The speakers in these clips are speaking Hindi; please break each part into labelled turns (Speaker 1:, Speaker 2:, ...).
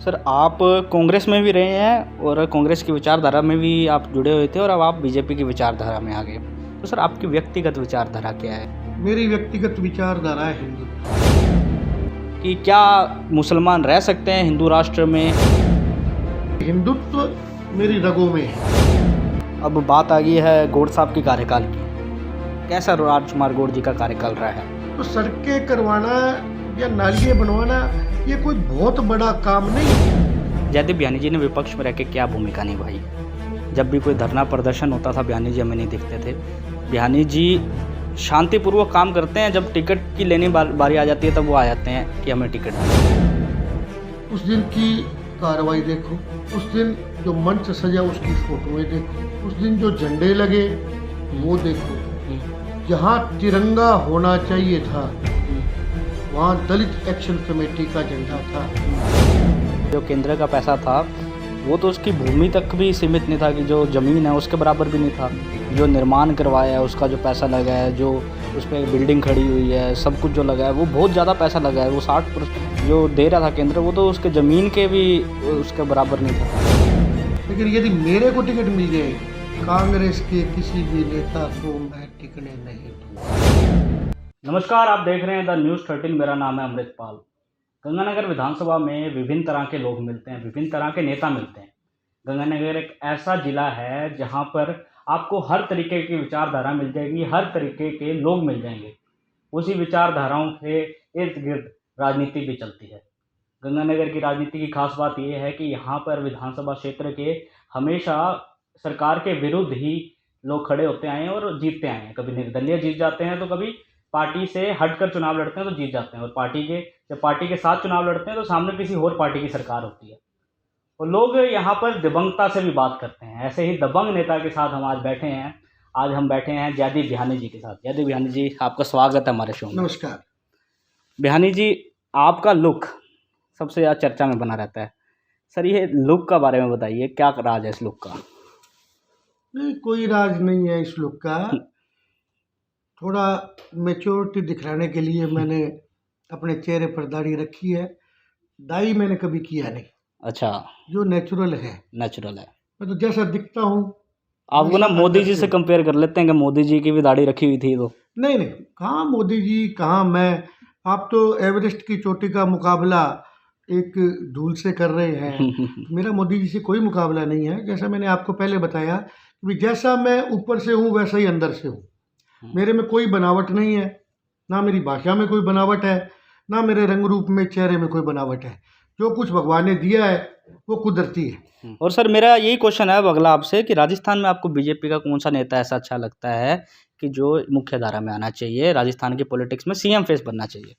Speaker 1: सर आप कांग्रेस में भी रहे हैं और कांग्रेस की विचारधारा में भी आप जुड़े हुए थे और अब आप बीजेपी की विचारधारा में आ गए। तो सर आपकी व्यक्तिगत विचारधारा क्या है
Speaker 2: मेरी व्यक्तिगत विचारधारा है हिंदू
Speaker 1: कि क्या मुसलमान रह सकते हैं हिंदू राष्ट्र में?
Speaker 2: हिंदुत्व मेरी रगों में है।
Speaker 1: अब बात आ गई है गौड़ साहब के कार्यकाल की। कैसा राजकुमार गौड़ जी का कार्यकाल रहा है?
Speaker 2: तो सड़कें करवाना या नालियाँ बनवाना ये कोई बहुत बड़ा काम नहीं है।
Speaker 1: जयदीप बियानी जी ने विपक्ष में रह के क्या भूमिका निभाई? जब भी कोई धरना प्रदर्शन होता था बियानी जी हमें नहीं दिखते थे। बियानी जी शांतिपूर्वक काम करते हैं, जब टिकट की लेने बारी आ जाती है तब वो आ जाते हैं कि हमें टिकट दो।
Speaker 2: उस दिन की कार्रवाई देखो, उस दिन जो मंच सजा उसकी फोटोएं देखो, उस दिन जो झंडे लगे वो देखो। जहाँ तिरंगा होना चाहिए था वहाँ दलित एक्शन कमेटी का झंडा था।
Speaker 1: जो केंद्र का पैसा था वो तो उसकी भूमि तक भी सीमित नहीं था कि जो ज़मीन है उसके बराबर भी नहीं था। जो निर्माण करवाया है उसका जो पैसा लगा है, जो उस पर बिल्डिंग खड़ी हुई है, सब कुछ जो लगा है वो बहुत ज़्यादा पैसा लगा है। वो 60% जो दे रहा था केंद्र वो तो उसके ज़मीन के भी उसके बराबर नहीं था।
Speaker 2: लेकिन यदि मेरे को टिकट मिल जाए कांग्रेस के किसी भी नेता को मैं टिकने नहीं दूंगा।
Speaker 1: नमस्कार, आप देख रहे हैं द न्यूज़ 13। मेरा नाम है अमृतपाल। गंगानगर विधानसभा में विभिन्न तरह के लोग मिलते हैं, विभिन्न तरह के नेता मिलते हैं। गंगानगर एक ऐसा जिला है जहां पर आपको हर तरीके की विचारधारा मिल जाएगी, हर तरीके के लोग मिल जाएंगे। उसी विचारधाराओं के इर्द गिर्द राजनीति भी चलती है। गंगानगर की राजनीति की खास बात यह है कि यहाँ पर विधानसभा क्षेत्र के हमेशा सरकार के विरुद्ध ही लोग खड़े होते आए हैं और जीतते आए हैं। कभी निर्दलीय जीत जाते हैं तो कभी पार्टी से हटकर चुनाव लड़ते हैं तो जीत जाते हैं, और जब पार्टी के साथ चुनाव लड़ते हैं तो सामने किसी और पार्टी की सरकार होती है। और लोग यहाँ पर दबंगता से भी बात करते हैं। ऐसे ही दबंग नेता के साथ हम आज बैठे हैं। आज हम बैठे हैं जयदीप बियानी जी के साथ। जयदीप बियानी जी, आपका स्वागत है हमारे शो में।
Speaker 2: नमस्कार।
Speaker 1: बियानी जी, आपका लुक सबसे ज़्यादा चर्चा में बना रहता है। सर ये लुक का बारे में बताइए, क्या राज है इस लुक का?
Speaker 2: नहीं, कोई राज नहीं है इस लुक का। थोड़ा मेच्योरिटी दिखलाने के लिए मैंने अपने चेहरे पर दाढ़ी रखी है। डाई मैंने कभी किया नहीं।
Speaker 1: अच्छा,
Speaker 2: जो नेचुरल है,
Speaker 1: नेचुरल है।
Speaker 2: मैं तो जैसा दिखता हूँ
Speaker 1: आपको ना
Speaker 2: वैसा
Speaker 1: मोदी
Speaker 2: अंदर
Speaker 1: जी
Speaker 2: से
Speaker 1: से
Speaker 2: हूँ।
Speaker 1: कंपेयर कर लेते हैं कि मोदी जी की भी दाढ़ी रखी हुई थी तो।
Speaker 2: नहीं नहीं, कहाँ मोदी जी कहाँ मैं। आप तो एवरेस्ट की चोटी का मुकाबला एक धूल से कर रहे हैं। मेरा मोदी जी से कोई मुकाबला नहीं है। जैसा मैंने आपको पहले बताया कि जैसा मैं ऊपर से हूँ वैसा ही अंदर से हूँ। मेरे में कोई बनावट नहीं है, ना मेरी भाषा में कोई बनावट है, ना मेरे रंग रूप में चेहरे में कोई बनावट है। जो कुछ भगवान ने दिया है वो कुदरती है।
Speaker 1: और सर मेरा यही क्वेश्चन है अब अगला आपसे कि राजस्थान में आपको बीजेपी का कौन सा नेता ऐसा अच्छा लगता है कि जो मुख्य धारा में आना चाहिए, राजस्थान की पॉलिटिक्स में सीएम फेस बनना चाहिए?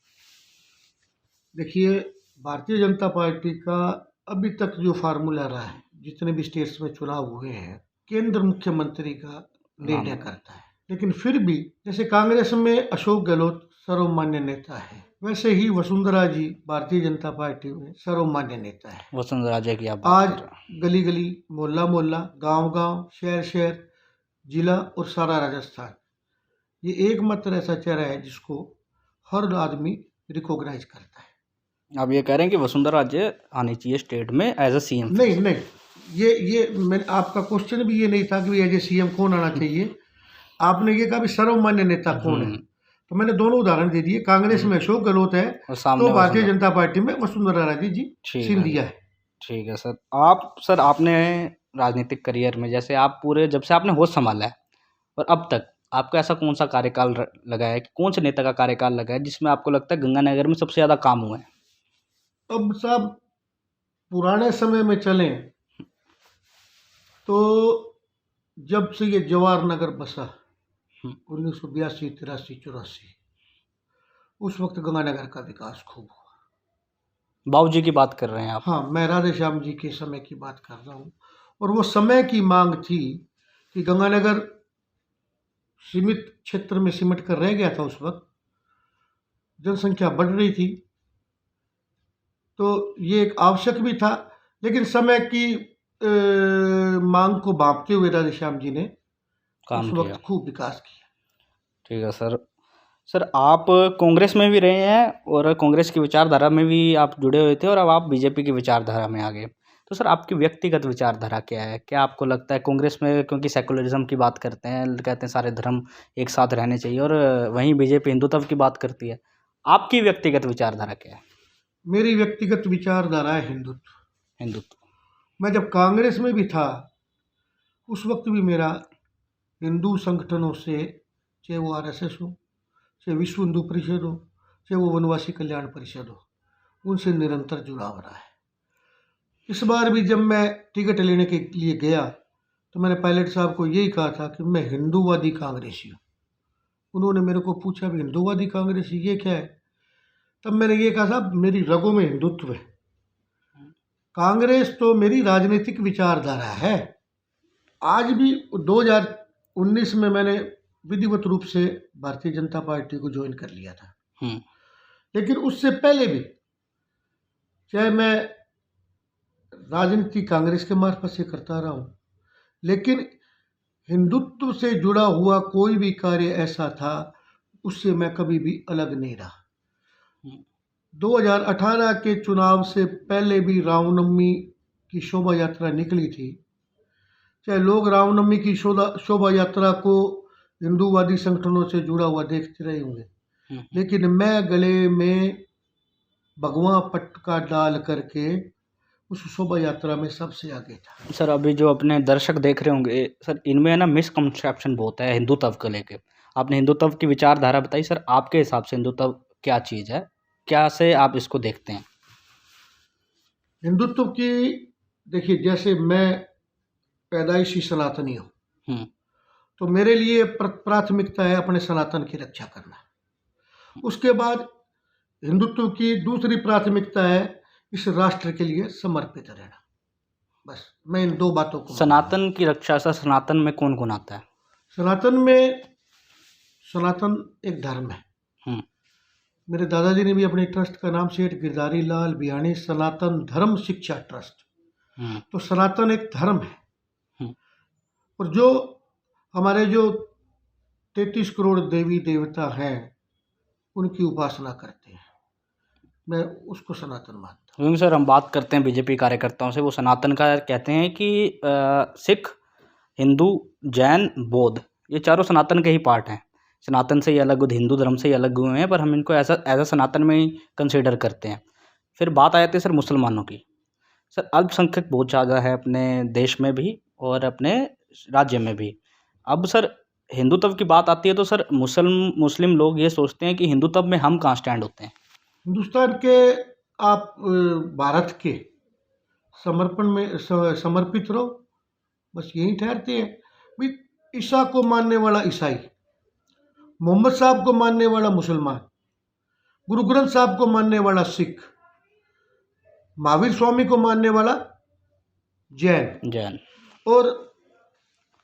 Speaker 2: देखिए, भारतीय जनता पार्टी का अभी तक जो फार्मूला रहा है, जितने भी स्टेट्स में चुनाव हुए हैं, केंद्र मुख्यमंत्री का निर्णय करता है। लेकिन फिर भी जैसे कांग्रेस में अशोक गहलोत सर्वमान्य नेता है, वैसे ही वसुंधरा जी भारतीय जनता पार्टी में सर्वमान्य नेता है।
Speaker 1: वसुंधरा राजे की आप बात
Speaker 2: आज
Speaker 1: कर रहे हैं।
Speaker 2: गली गली, मोहल्ला मोहल्ला, गांव गांव, शहर शहर, जिला और सारा राजस्थान ये एकमात्र ऐसा चेहरा है जिसको हर आदमी रिकॉग्नाइज करता है।
Speaker 1: आप ये कह रहे हैं कि वसुंधरा राजे आनी चाहिए स्टेट में एज अ सीएम?
Speaker 2: नहीं नहीं, ये मैं आपका क्वेश्चन भी ये नहीं था कि एज ए सीएम कौन आना चाहिए। आपने ये कहा भी सर्वमान्य नेता कौन है, तो मैंने दोनों उदाहरण दे दिए। कांग्रेस में अशोक गहलोत है
Speaker 1: और सामने
Speaker 2: तो भारतीय
Speaker 1: वसुंधरा।
Speaker 2: जनता पार्टी में वसुंधरा राजे जी
Speaker 1: ठीक है,
Speaker 2: सिंधिया है।
Speaker 1: ठीक है सर। सर आपने राजनीतिक करियर में जैसे आप पूरे जब से आपने होश संभाला है और अब तक आपका ऐसा कौन सा कार्यकाल लगा है कि कौन से नेता का कार्यकाल लगा है जिसमें आपको लगता है गंगानगर में सबसे ज़्यादा काम हुआ है?
Speaker 2: अब सब पुराने समय में चलें तो जब से ये जवाहर नगर बसा 1982, 83, 84, उस वक्त गंगानगर का विकास खूब हुआ।
Speaker 1: बाबूजी की बात कर रहे हैं आप?
Speaker 2: हाँ, मैं राधे श्याम जी के समय की बात कर रहा हूँ। और वो समय की मांग थी कि गंगानगर सीमित क्षेत्र में सिमट कर रह गया था। उस वक्त जनसंख्या बढ़ रही थी तो ये एक आवश्यक भी था। लेकिन समय की मांग को भांपते हुए राधे श्याम जी ने
Speaker 1: काम
Speaker 2: उस
Speaker 1: किया।
Speaker 2: वक्त खूब विकास किया।
Speaker 1: ठीक है सर। सर आप कांग्रेस में भी रहे हैं और कांग्रेस की विचारधारा में भी आप जुड़े हुए थे और अब आप बीजेपी की विचारधारा में आ गए। तो सर आपकी व्यक्तिगत विचारधारा क्या है? क्या आपको लगता है कांग्रेस में क्योंकि सेकुलरिज्म की बात करते हैं, कहते हैं सारे धर्म एक साथ रहने चाहिए और वहीं बीजेपी हिंदुत्व की बात करती है। आपकी व्यक्तिगत विचारधारा क्या है?
Speaker 2: मेरी व्यक्तिगत विचारधारा है हिंदुत्व।
Speaker 1: हिंदुत्व।
Speaker 2: मैं जब कांग्रेस में भी था उस वक्त भी मेरा हिंदू संगठनों से, चाहे वो आरएसएस हो, चाहे विश्व हिंदू परिषद हो, चाहे वो वनवासी कल्याण परिषद हो, उनसे निरंतर जुड़ाव रहा है। इस बार भी जब मैं टिकट लेने के लिए गया तो मैंने पायलट साहब को यही कहा था कि मैं हिंदूवादी कांग्रेसी हूँ। उन्होंने मेरे को पूछा भी हिंदूवादी कांग्रेसी ये क्या है? तब मैंने ये कहा साहब मेरी रगों में हिंदुत्व है। कांग्रेस तो मेरी राजनीतिक विचारधारा है। आज भी 2019 में मैंने विधिवत रूप से भारतीय जनता पार्टी को ज्वाइन कर लिया था। लेकिन उससे पहले भी चाहे मैं राजनीति कांग्रेस के मार्फत से करता रहा हूँ, लेकिन हिंदुत्व से जुड़ा हुआ कोई भी कार्य ऐसा था उससे मैं कभी भी अलग नहीं रहा। 2018 के चुनाव से पहले भी रामनवमी की शोभा यात्रा निकली थी। चाहे लोग रामनवमी की शोभा यात्रा को हिंदूवादी संगठनों से जुड़ा हुआ देखते रहे होंगे, लेकिन मैं गले में भगवा पटका डाल करके उस शोभा यात्रा में सबसे आगे था।
Speaker 1: सर अभी जो अपने दर्शक देख रहे होंगे सर, इनमें है ना मिसकंसेप्शन बहुत है हिंदुत्व को लेके। आपने हिंदुत्व की विचारधारा बताई, सर आपके हिसाब से हिंदुत्व क्या चीज़ है, क्या से आप इसको देखते हैं?
Speaker 2: हिंदुत्व की देखिए, जैसे मैं पैदाइशी सनातनी हूँ तो मेरे लिए प्राथमिकता है अपने सनातन की रक्षा करना। उसके बाद हिंदुत्व की दूसरी प्राथमिकता है इस राष्ट्र के लिए समर्पित रहना। बस मैं इन दो बातों को
Speaker 1: सनातन की रक्षा। सर सनातन में कौन कौन आता है?
Speaker 2: सनातन एक धर्म है। मेरे दादाजी ने भी अपने ट्रस्ट का नाम सेठ गिरधारी लाल बियाणी सनातन धर्म शिक्षा ट्रस्ट। तो सनातन एक धर्म है और जो हमारे जो 33 करोड़ देवी देवता हैं उनकी उपासना करते हैं, मैं उसको सनातन मानता हूँ।
Speaker 1: क्योंकि सर हम बात करते हैं बीजेपी कार्यकर्ताओं से, वो सनातन का कहते हैं कि सिख, हिंदू, जैन, बौद्ध ये चारों सनातन के ही पार्ट हैं। सनातन से ही अलग, हिंदू धर्म से ही अलग हुए हैं, पर हम इनको ऐसा सनातन में ही कंसिडर करते हैं। फिर बात आ जाती है सर मुसलमानों की। सर अल्पसंख्यक बहुत ज़्यादा है अपने देश में भी और अपने राज्य में भी। अब सर हिंदुत्व की बात आती है तो सर मुस्लिम लोग ये सोचते हैं कि हिंदुत्व में हम कहाँ स्टैंड होते हैं?
Speaker 2: हिंदुस्तान के आप भारत के समर्पण में समर्पित रहो, बस यही ठहरते हैं। भाई ईसा को मानने वाला ईसाई, मोहम्मद साहब को मानने वाला मुसलमान, गुरु ग्रंथ साहब को मानने वाला सिख, महावीर स्वामी को मानने वाला जैन और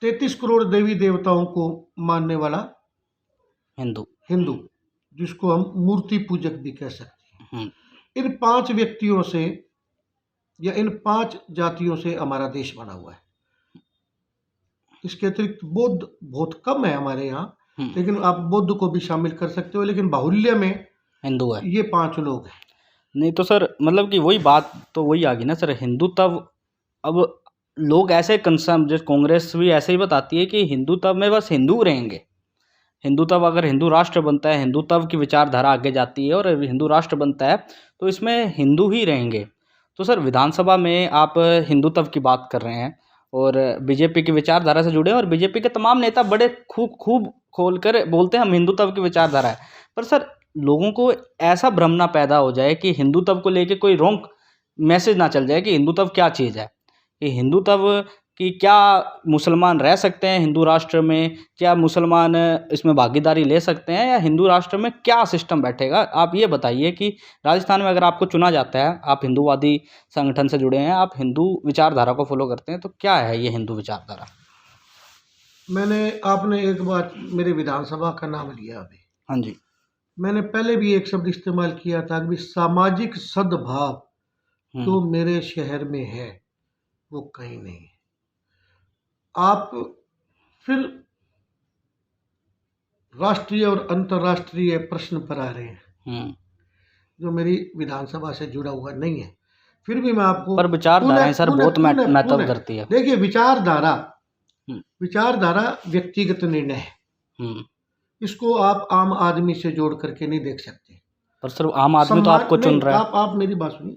Speaker 2: 33 करोड़ देवी देवताओं को मानने वाला हिंदू, जिसको हम मूर्ति पूजक भी कह सकते हैं। इन 5 व्यक्तियों से या इन 5 जातियों से हमारा देश बना हुआ है। इसके अतिरिक्त बौद्ध बहुत कम है हमारे यहाँ, लेकिन आप बौद्ध को भी शामिल कर सकते हो, लेकिन बाहुल्य में
Speaker 1: हिंदू है।
Speaker 2: ये 5 लोग हैं।
Speaker 1: नहीं तो सर मतलब कि वही बात तो वही आ गई ना सर, हिंदुत्व। अब लोग ऐसे कंसर्न, जैसे कांग्रेस भी ऐसे ही बताती है कि हिंदुत्व में बस हिंदू रहेंगे। हिंदुत्व अगर हिंदू राष्ट्र बनता है, हिंदुत्व की विचारधारा आगे जाती है और हिंदू राष्ट्र बनता है तो इसमें हिंदू ही रहेंगे। तो सर विधानसभा में आप हिंदुत्व की बात कर रहे हैं और बीजेपी की विचारधारा से जुड़े, और बीजेपी के तमाम नेता बड़े खूब खोल कर बोलते हैं हम हिंदुत्व की विचारधारा है। पर सर लोगों को ऐसा भ्रम ना पैदा हो जाए कि हिंदुत्व को लेके कोई रॉन्ग मैसेज ना चल जाए कि हिंदुत्व क्या चीज़ है, कि हिंदुत्व कि क्या मुसलमान रह सकते हैं हिंदू राष्ट्र में, क्या मुसलमान इसमें भागीदारी ले सकते हैं, या हिंदू राष्ट्र में क्या सिस्टम बैठेगा? आप ये बताइए कि राजस्थान में अगर आपको चुना जाता है, आप हिंदूवादी संगठन से जुड़े हैं, आप हिंदू विचारधारा को फॉलो करते हैं, तो क्या है ये हिंदू विचारधारा?
Speaker 2: आपने एक बात मेरे विधानसभा का नाम लिया अभी।
Speaker 1: हाँ जी।
Speaker 2: मैंने पहले भी एक शब्द इस्तेमाल किया था कि सामाजिक सद्भाव तो मेरे शहर में है, वो कहीं नहीं है। आप फिर राष्ट्रीय और अंतर्राष्ट्रीय प्रश्न पर आ रहे हैं जो मेरी विधानसभा से जुड़ा हुआ नहीं है, फिर भी मैं आपको
Speaker 1: पर विचारधाराएं सर बहुत महत्व करती है।
Speaker 2: देखिए, विचारधारा व्यक्तिगत निर्णय है, इसको आप आम आदमी से जोड़ करके नहीं देख सकते।
Speaker 1: पर सर आम आदमी तो आपको चुन रहा है।
Speaker 2: आप मेरी बात सुनिए।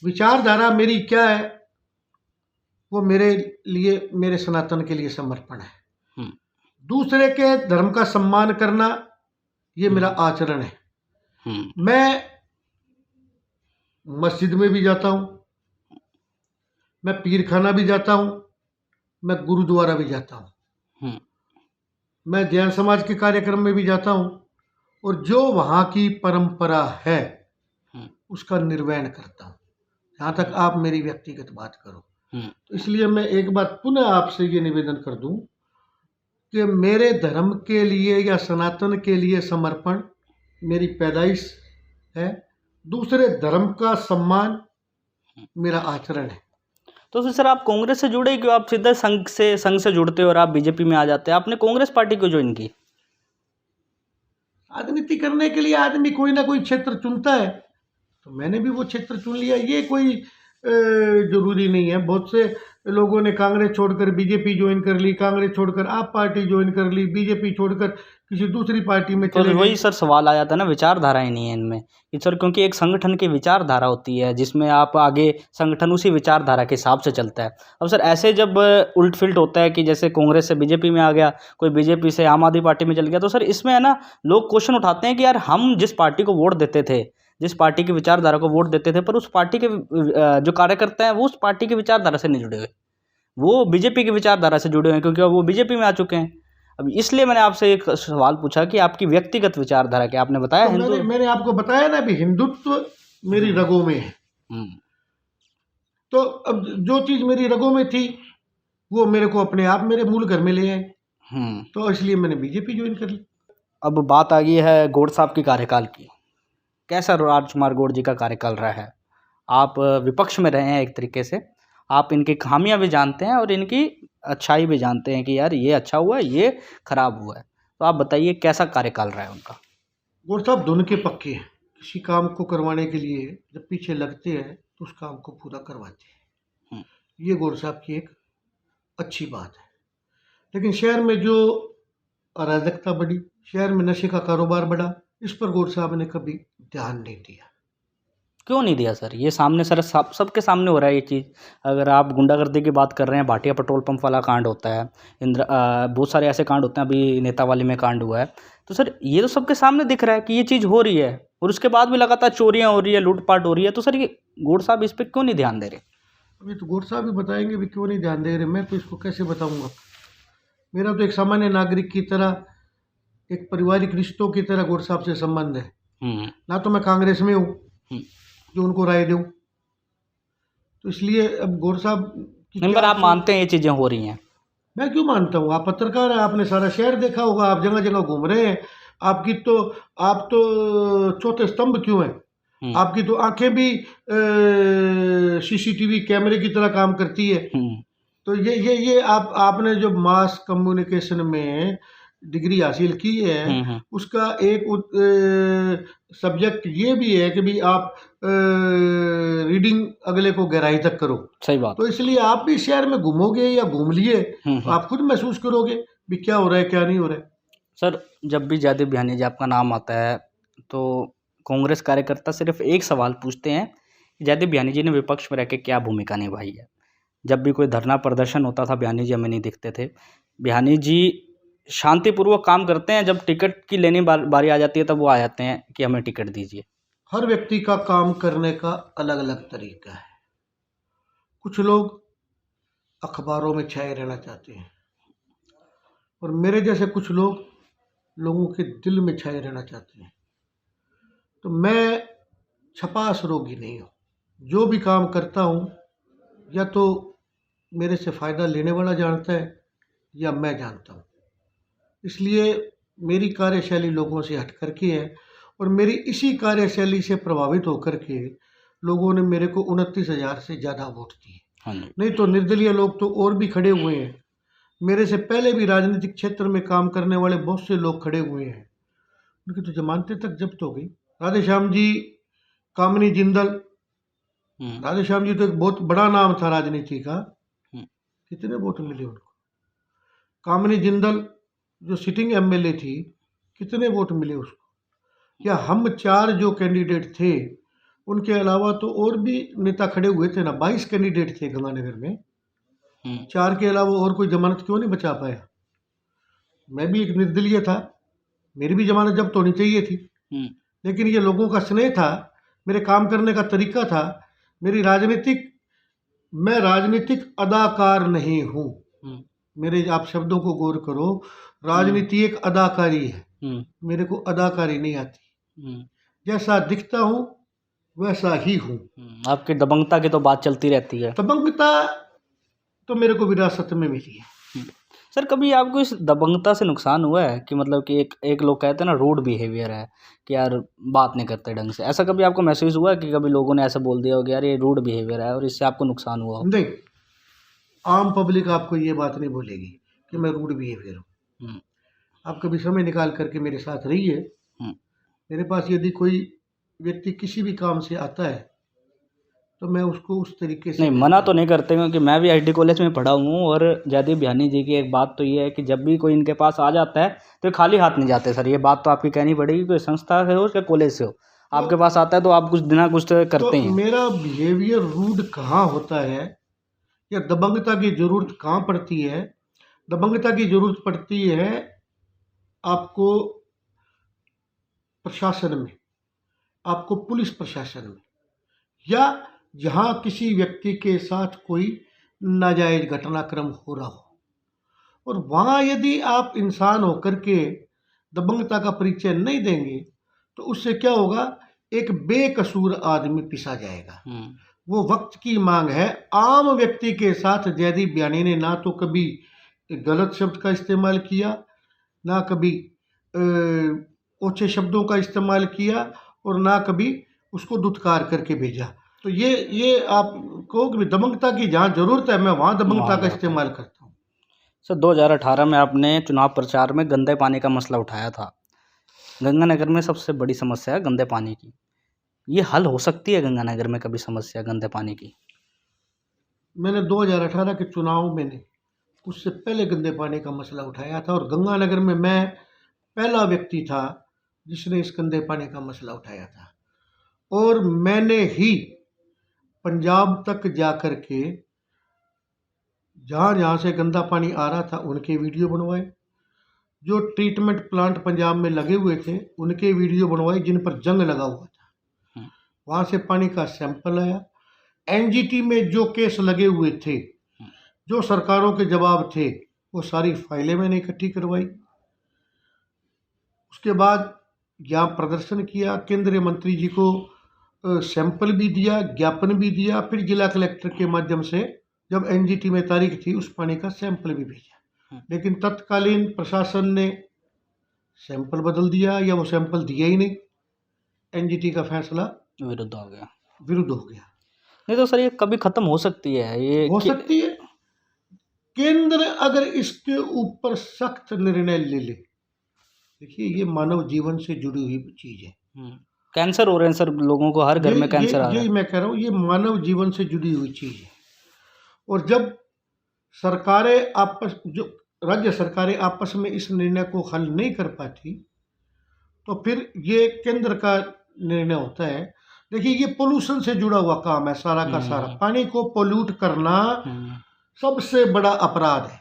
Speaker 2: विचारधारा मेरी क्या है, वो मेरे लिए, मेरे सनातन के लिए समर्पण है। दूसरे के धर्म का सम्मान करना, ये मेरा आचरण है। मैं मस्जिद में भी जाता हूँ, मैं पीर खाना भी जाता हूँ, मैं गुरुद्वारा भी जाता हूँ, मैं जैन समाज के कार्यक्रम में भी जाता हूँ, और जो वहाँ की परंपरा है उसका निर्वहन करता हूँ, जहाँ तक आप मेरी व्यक्तिगत बात करो। तो इसलिए मैं एक बात पुनः आपसे ये निवेदन कर दूं कि मेरे धर्म के लिए या सनातन के लिए समर्पण मेरी पैदाइश है, दूसरे धर्म का सम्मान मेरा आचरण है।
Speaker 1: तो सर आप कांग्रेस से जुड़े क्यों? आप सीधे संघ से जुड़ते हो और आप बीजेपी में आ जाते हैं। आपने कांग्रेस पार्टी को ज्वाइन की?
Speaker 2: राजनीति करने के लिए आदमी कोई ना कोई क्षेत्र चुनता है, तो मैंने भी वो क्षेत्र चुन लिया। ये कोई जरूरी नहीं है। बहुत से लोगों ने कांग्रेस छोड़कर बीजेपी ज्वाइन कर ली, कांग्रेस छोड़कर आप पार्टी ज्वाइन कर ली, बीजेपी छोड़कर किसी दूसरी पार्टी में चले गए।
Speaker 1: तो वही सर सवाल आ जाता है ना, विचारधाराएं नहीं है इनमें कि सर, क्योंकि एक संगठन की विचारधारा होती है जिसमें आप आगे संगठन उसी विचारधारा के हिसाब से चलता है। अब सर ऐसे जब उल्ट फिल्ट होता है कि जैसे कांग्रेस से बीजेपी में आ गया, कोई बीजेपी से आम आदमी पार्टी में चल गया, तो सर इसमें है ना लोग क्वेश्चन उठाते हैं कि यार हम जिस पार्टी को वोट देते थे, जिस पार्टी की विचारधारा को वोट देते थे, पर उस पार्टी के जो कार्यकर्ता हैं वो उस पार्टी की विचारधारा से नहीं जुड़े हुए, वो बीजेपी की विचारधारा से जुड़े हुए हैं क्योंकि वो बीजेपी में आ चुके हैं। अब इसलिए मैंने आपसे एक सवाल पूछा कि आपकी व्यक्तिगत विचारधारा क्या? आपने बताया
Speaker 2: तो
Speaker 1: हिंदू।
Speaker 2: मैंने आपको बताया ना भी, हिंदुत्व मेरी रगों में है। तो अब जो चीज मेरी रगों में थी वो मेरे को अपने आप मेरे मूल घर में ले आए, तो इसलिए मैंने बीजेपी ज्वाइन कर ली।
Speaker 1: अब बात आ गई है गौड़ साहब की कार्यकाल की। कैसा राजकुमार गौड़ जी का कार्यकाल रहा है? आप विपक्ष में रहे हैं एक तरीके से, आप इनकी खामियां भी जानते हैं और इनकी अच्छाई भी जानते हैं कि यार ये अच्छा हुआ है, ये खराब हुआ है। तो आप बताइए कैसा कार्यकाल रहा है उनका?
Speaker 2: गौड़ साहब दोनों के पक्के हैं। किसी काम को करवाने के लिए जब पीछे लगते हैं तो उस काम को पूरा करवाते हैं, ये गौड़ साहब की एक अच्छी बात है। लेकिन शहर में जो अराजकता बढ़ी, शहर में नशे का कारोबार बढ़ा, इस पर गौड़ साहब ने कभी ध्यान नहीं दिया।
Speaker 1: क्यों नहीं दिया सर? ये सामने सर सबके सामने हो रहा है ये चीज़। अगर आप गुंडागर्दी की बात कर रहे हैं, भाटिया पेट्रोल पंप वाला कांड होता है, बहुत सारे ऐसे कांड होते हैं, अभी नेता वाली में कांड हुआ है, तो सर ये तो सबके सामने दिख रहा है कि ये चीज़ हो रही है और उसके बाद भी लगातार चोरियाँ हो रही है, लूटपाट हो रही है। तो सर ये गौड़ साहब इस पर क्यों नहीं ध्यान दे रहे?
Speaker 2: अभी तो गौड़ साहब भी बताएंगे भी क्यों नहीं ध्यान दे रहे, मैं तो इसको कैसे बताऊंगा। मेरा तो एक सामान्य नागरिक की तरह, एक पारिवारिक रिश्तों की तरह गौड़ साहब से संबंध है। ना तो मैं कांग्रेस में हूँ जो उनको राय दूं, तो इसलिए अब गौड़ साहब
Speaker 1: नहीं, पर आप मानते हैं ये चीज़ें हो रही हैं?
Speaker 2: मैं क्यों मानता हूँ? आप पत्रकार हैं, आपने सारा शहर देखा होगा, आप जगह जगह घूम रहे हैं। आप तो चौथे स्तंभ क्यों हैं? आपकी तो आंखें भी सीसीटीवी कैमरे की तरह काम करती है। तो ये आपने जो मास कम्युनिकेशन में डिग्री हासिल की है, उसका एक सब्जेक्ट ये भी है कि भी आप रीडिंग अगले को गहराई तक करो।
Speaker 1: सही बात।
Speaker 2: तो इसलिए आप भी शहर में घूमोगे या घूम लिए तो आप खुद महसूस करोगे भी क्या हो रहा है, क्या नहीं हो रहा है।
Speaker 1: सर जब भी जयदेव बिहानी जी आपका नाम आता है तो कांग्रेस कार्यकर्ता सिर्फ एक सवाल पूछते हैं कि जयदेव बिहानी जी ने विपक्ष में रह के क्या भूमिका निभाई है। जब भी कोई धरना प्रदर्शन होता था, बिहानी जी हमें नहीं दिखते थे। बिहानी जी शांतिपूर्वक काम करते हैं, जब टिकट की लेने बारी आ जाती है तब वो आ जाते हैं कि हमें टिकट दीजिए।
Speaker 2: हर व्यक्ति का काम करने का अलग अलग तरीका है। कुछ लोग अखबारों में छाए रहना चाहते हैं और मेरे जैसे कुछ लोग लोगों के दिल में छाए रहना चाहते हैं। तो मैं छपास रोगी नहीं हूँ। जो भी काम करता हूँ या तो मेरे से फ़ायदा लेने वाला जानता है या मैं जानता हूँ। इसलिए मेरी कार्यशैली लोगों से हट करके है और मेरी इसी कार्यशैली से प्रभावित होकर के लोगों ने मेरे को 29,000 से ज़्यादा वोट दिए। नहीं तो निर्दलीय लोग तो और भी खड़े हुए हैं। मेरे से पहले भी राजनीतिक क्षेत्र में काम करने वाले बहुत से लोग खड़े हुए हैं, उनकी तो जमानतें तक जब्त हो गई। राधेश्याम जी, कामिनी जिंदल, राधेश्याम जी तो एक बहुत बड़ा नाम था राजनीति का, कितने वोट मिले उनको? कामिनी जिंदल जो सिटिंग एमएलए थी, कितने वोट मिले उसको? या हम 4 जो कैंडिडेट थे, उनके अलावा तो और भी नेता खड़े हुए थे ना, 22 कैंडिडेट थे गंगानगर में, 4 के अलावा और कोई जमानत क्यों नहीं बचा पाया? मैं भी एक निर्दलीय था, मेरी भी जमानत जब्त होनी चाहिए थी, लेकिन ये लोगों का स्नेह था, मेरे काम करने का तरीका था। मैं राजनीतिक अदाकार नहीं हूँ। मेरे आप शब्दों को गौर करो, राजनीति एक अदाकारी है, मेरे को अदाकारी नहीं आती। जैसा दिखता हूँ वैसा ही हूँ।
Speaker 1: आपकी दबंगता की तो बात चलती रहती है।
Speaker 2: दबंगता तो मेरे को विरासत में मिली है।
Speaker 1: सर, कभी आपको इस दबंगता से नुकसान हुआ है कि मतलब कि एक लोग कहते हैं ना, रूड बिहेवियर है कि यार बात नहीं करते ढंग से, ऐसा कभी आपको महसूस हुआ है कि कभी लोगों ने ऐसा बोल दिया हो कि यार ये रूड बिहेवियर है और इससे आपको नुकसान हुआ हो?
Speaker 2: नहीं, आम पब्लिक आपको ये बात नहीं बोलेगी कि मैं रूड बिहेवियर हूँ। आप कभी समय निकाल करके मेरे साथ रहिए। मेरे पास यदि कोई व्यक्ति किसी भी काम से आता है तो मैं उसको उस तरीके से
Speaker 1: नहीं, मना तो नहीं करते, क्योंकि मैं भी आईटी कॉलेज में पढ़ा हूँ और जयदीप बिहानी जी की एक बात तो ये है कि जब भी कोई इनके पास आ जाता है तो ये खाली हाथ नहीं जाते। सर, ये बात तो आपकी कहनी पड़ेगी, कोई संस्था से हो या कॉलेज से हो, आपके पास आता है तो आप कुछ बिना कुछ करते
Speaker 2: तो
Speaker 1: ही हैं।
Speaker 2: मेरा बिहेवियर रूड कहाँ होता है या दबंगता की जरूरत कहाँ पड़ती है? दबंगता की जरूरत पड़ती है आपको प्रशासन में, आपको पुलिस प्रशासन में, या जहाँ किसी व्यक्ति के साथ कोई नाजायज घटनाक्रम हो रहा हो, और वहाँ यदि आप इंसान होकर के दबंगता का परिचय नहीं देंगे तो उससे क्या होगा? एक बेकसूर आदमी पिसा जाएगा। वो वक्त की मांग है। आम व्यक्ति के साथ जयदीप बियानी ने ना तो कभी गलत शब्द का इस्तेमाल किया, ना कभी ओछे शब्दों का इस्तेमाल किया, और ना कभी उसको दुत्कार करके भेजा। तो ये आप कहो कि दबंगता की जहाँ जरूरत है मैं वहाँ दबंगता का इस्तेमाल करता हूँ।
Speaker 1: सर, 2018 में आपने चुनाव प्रचार में गंदे पानी का मसला उठाया था। गंगानगर में सबसे बड़ी समस्या है गंदे पानी की। ये हल हो सकती है गंगानगर में कभी समस्या गंदे पानी की?
Speaker 2: मैंने 2018 के चुनाव में उससे पहले गंदे पानी का मसला उठाया था, और गंगानगर में मैं पहला व्यक्ति था जिसने इस गंदे पानी का मसला उठाया था। और मैंने ही पंजाब तक जाकर के जहाँ जहाँ से गंदा पानी आ रहा था उनके वीडियो बनवाए, जो ट्रीटमेंट प्लांट पंजाब में लगे हुए थे उनके वीडियो बनवाए जिन पर जंग लगा हुआ था, वहाँ से पानी का सैंपल आया। एनजीटी में जो केस लगे हुए थे, जो सरकारों के जवाब थे, वो सारी फाइलें मैंने इकट्ठी करवाई। उसके बाद यहाँ प्रदर्शन किया, केंद्रीय मंत्री जी को सैंपल भी दिया, ज्ञापन भी दिया, फिर जिला कलेक्टर के माध्यम से जब एनजीटी में तारीख थी उस पानी का सैंपल भी भेजा। लेकिन तत्कालीन प्रशासन ने सैंपल बदल दिया या वो सैंपल दिया ही नहीं। एनजीटी का फैसला विरुद्ध हो गया।
Speaker 1: नहीं तो सर, ये कभी खत्म हो सकती है? ये
Speaker 2: हो सकती है। केंद्र अगर इसके ऊपर सख्त निर्णय ले ले, देखिए ये मानव जीवन से जुड़ी हुई चीज है।
Speaker 1: कैंसर हो रहे हैं सर, लोगों को हर घर में कैंसर आ रहा है।
Speaker 2: यही मैं कह रहा हूँ, ये मानव जीवन से जुड़ी हुई चीज है। और जब राज्य सरकारें आपस में इस निर्णय को हल नहीं कर पाती तो फिर ये केंद्र का निर्णय होता है। देखिए ये पोल्यूशन से जुड़ा हुआ काम है सारा का सारा। पानी को पोल्यूट करना सबसे बड़ा अपराध है।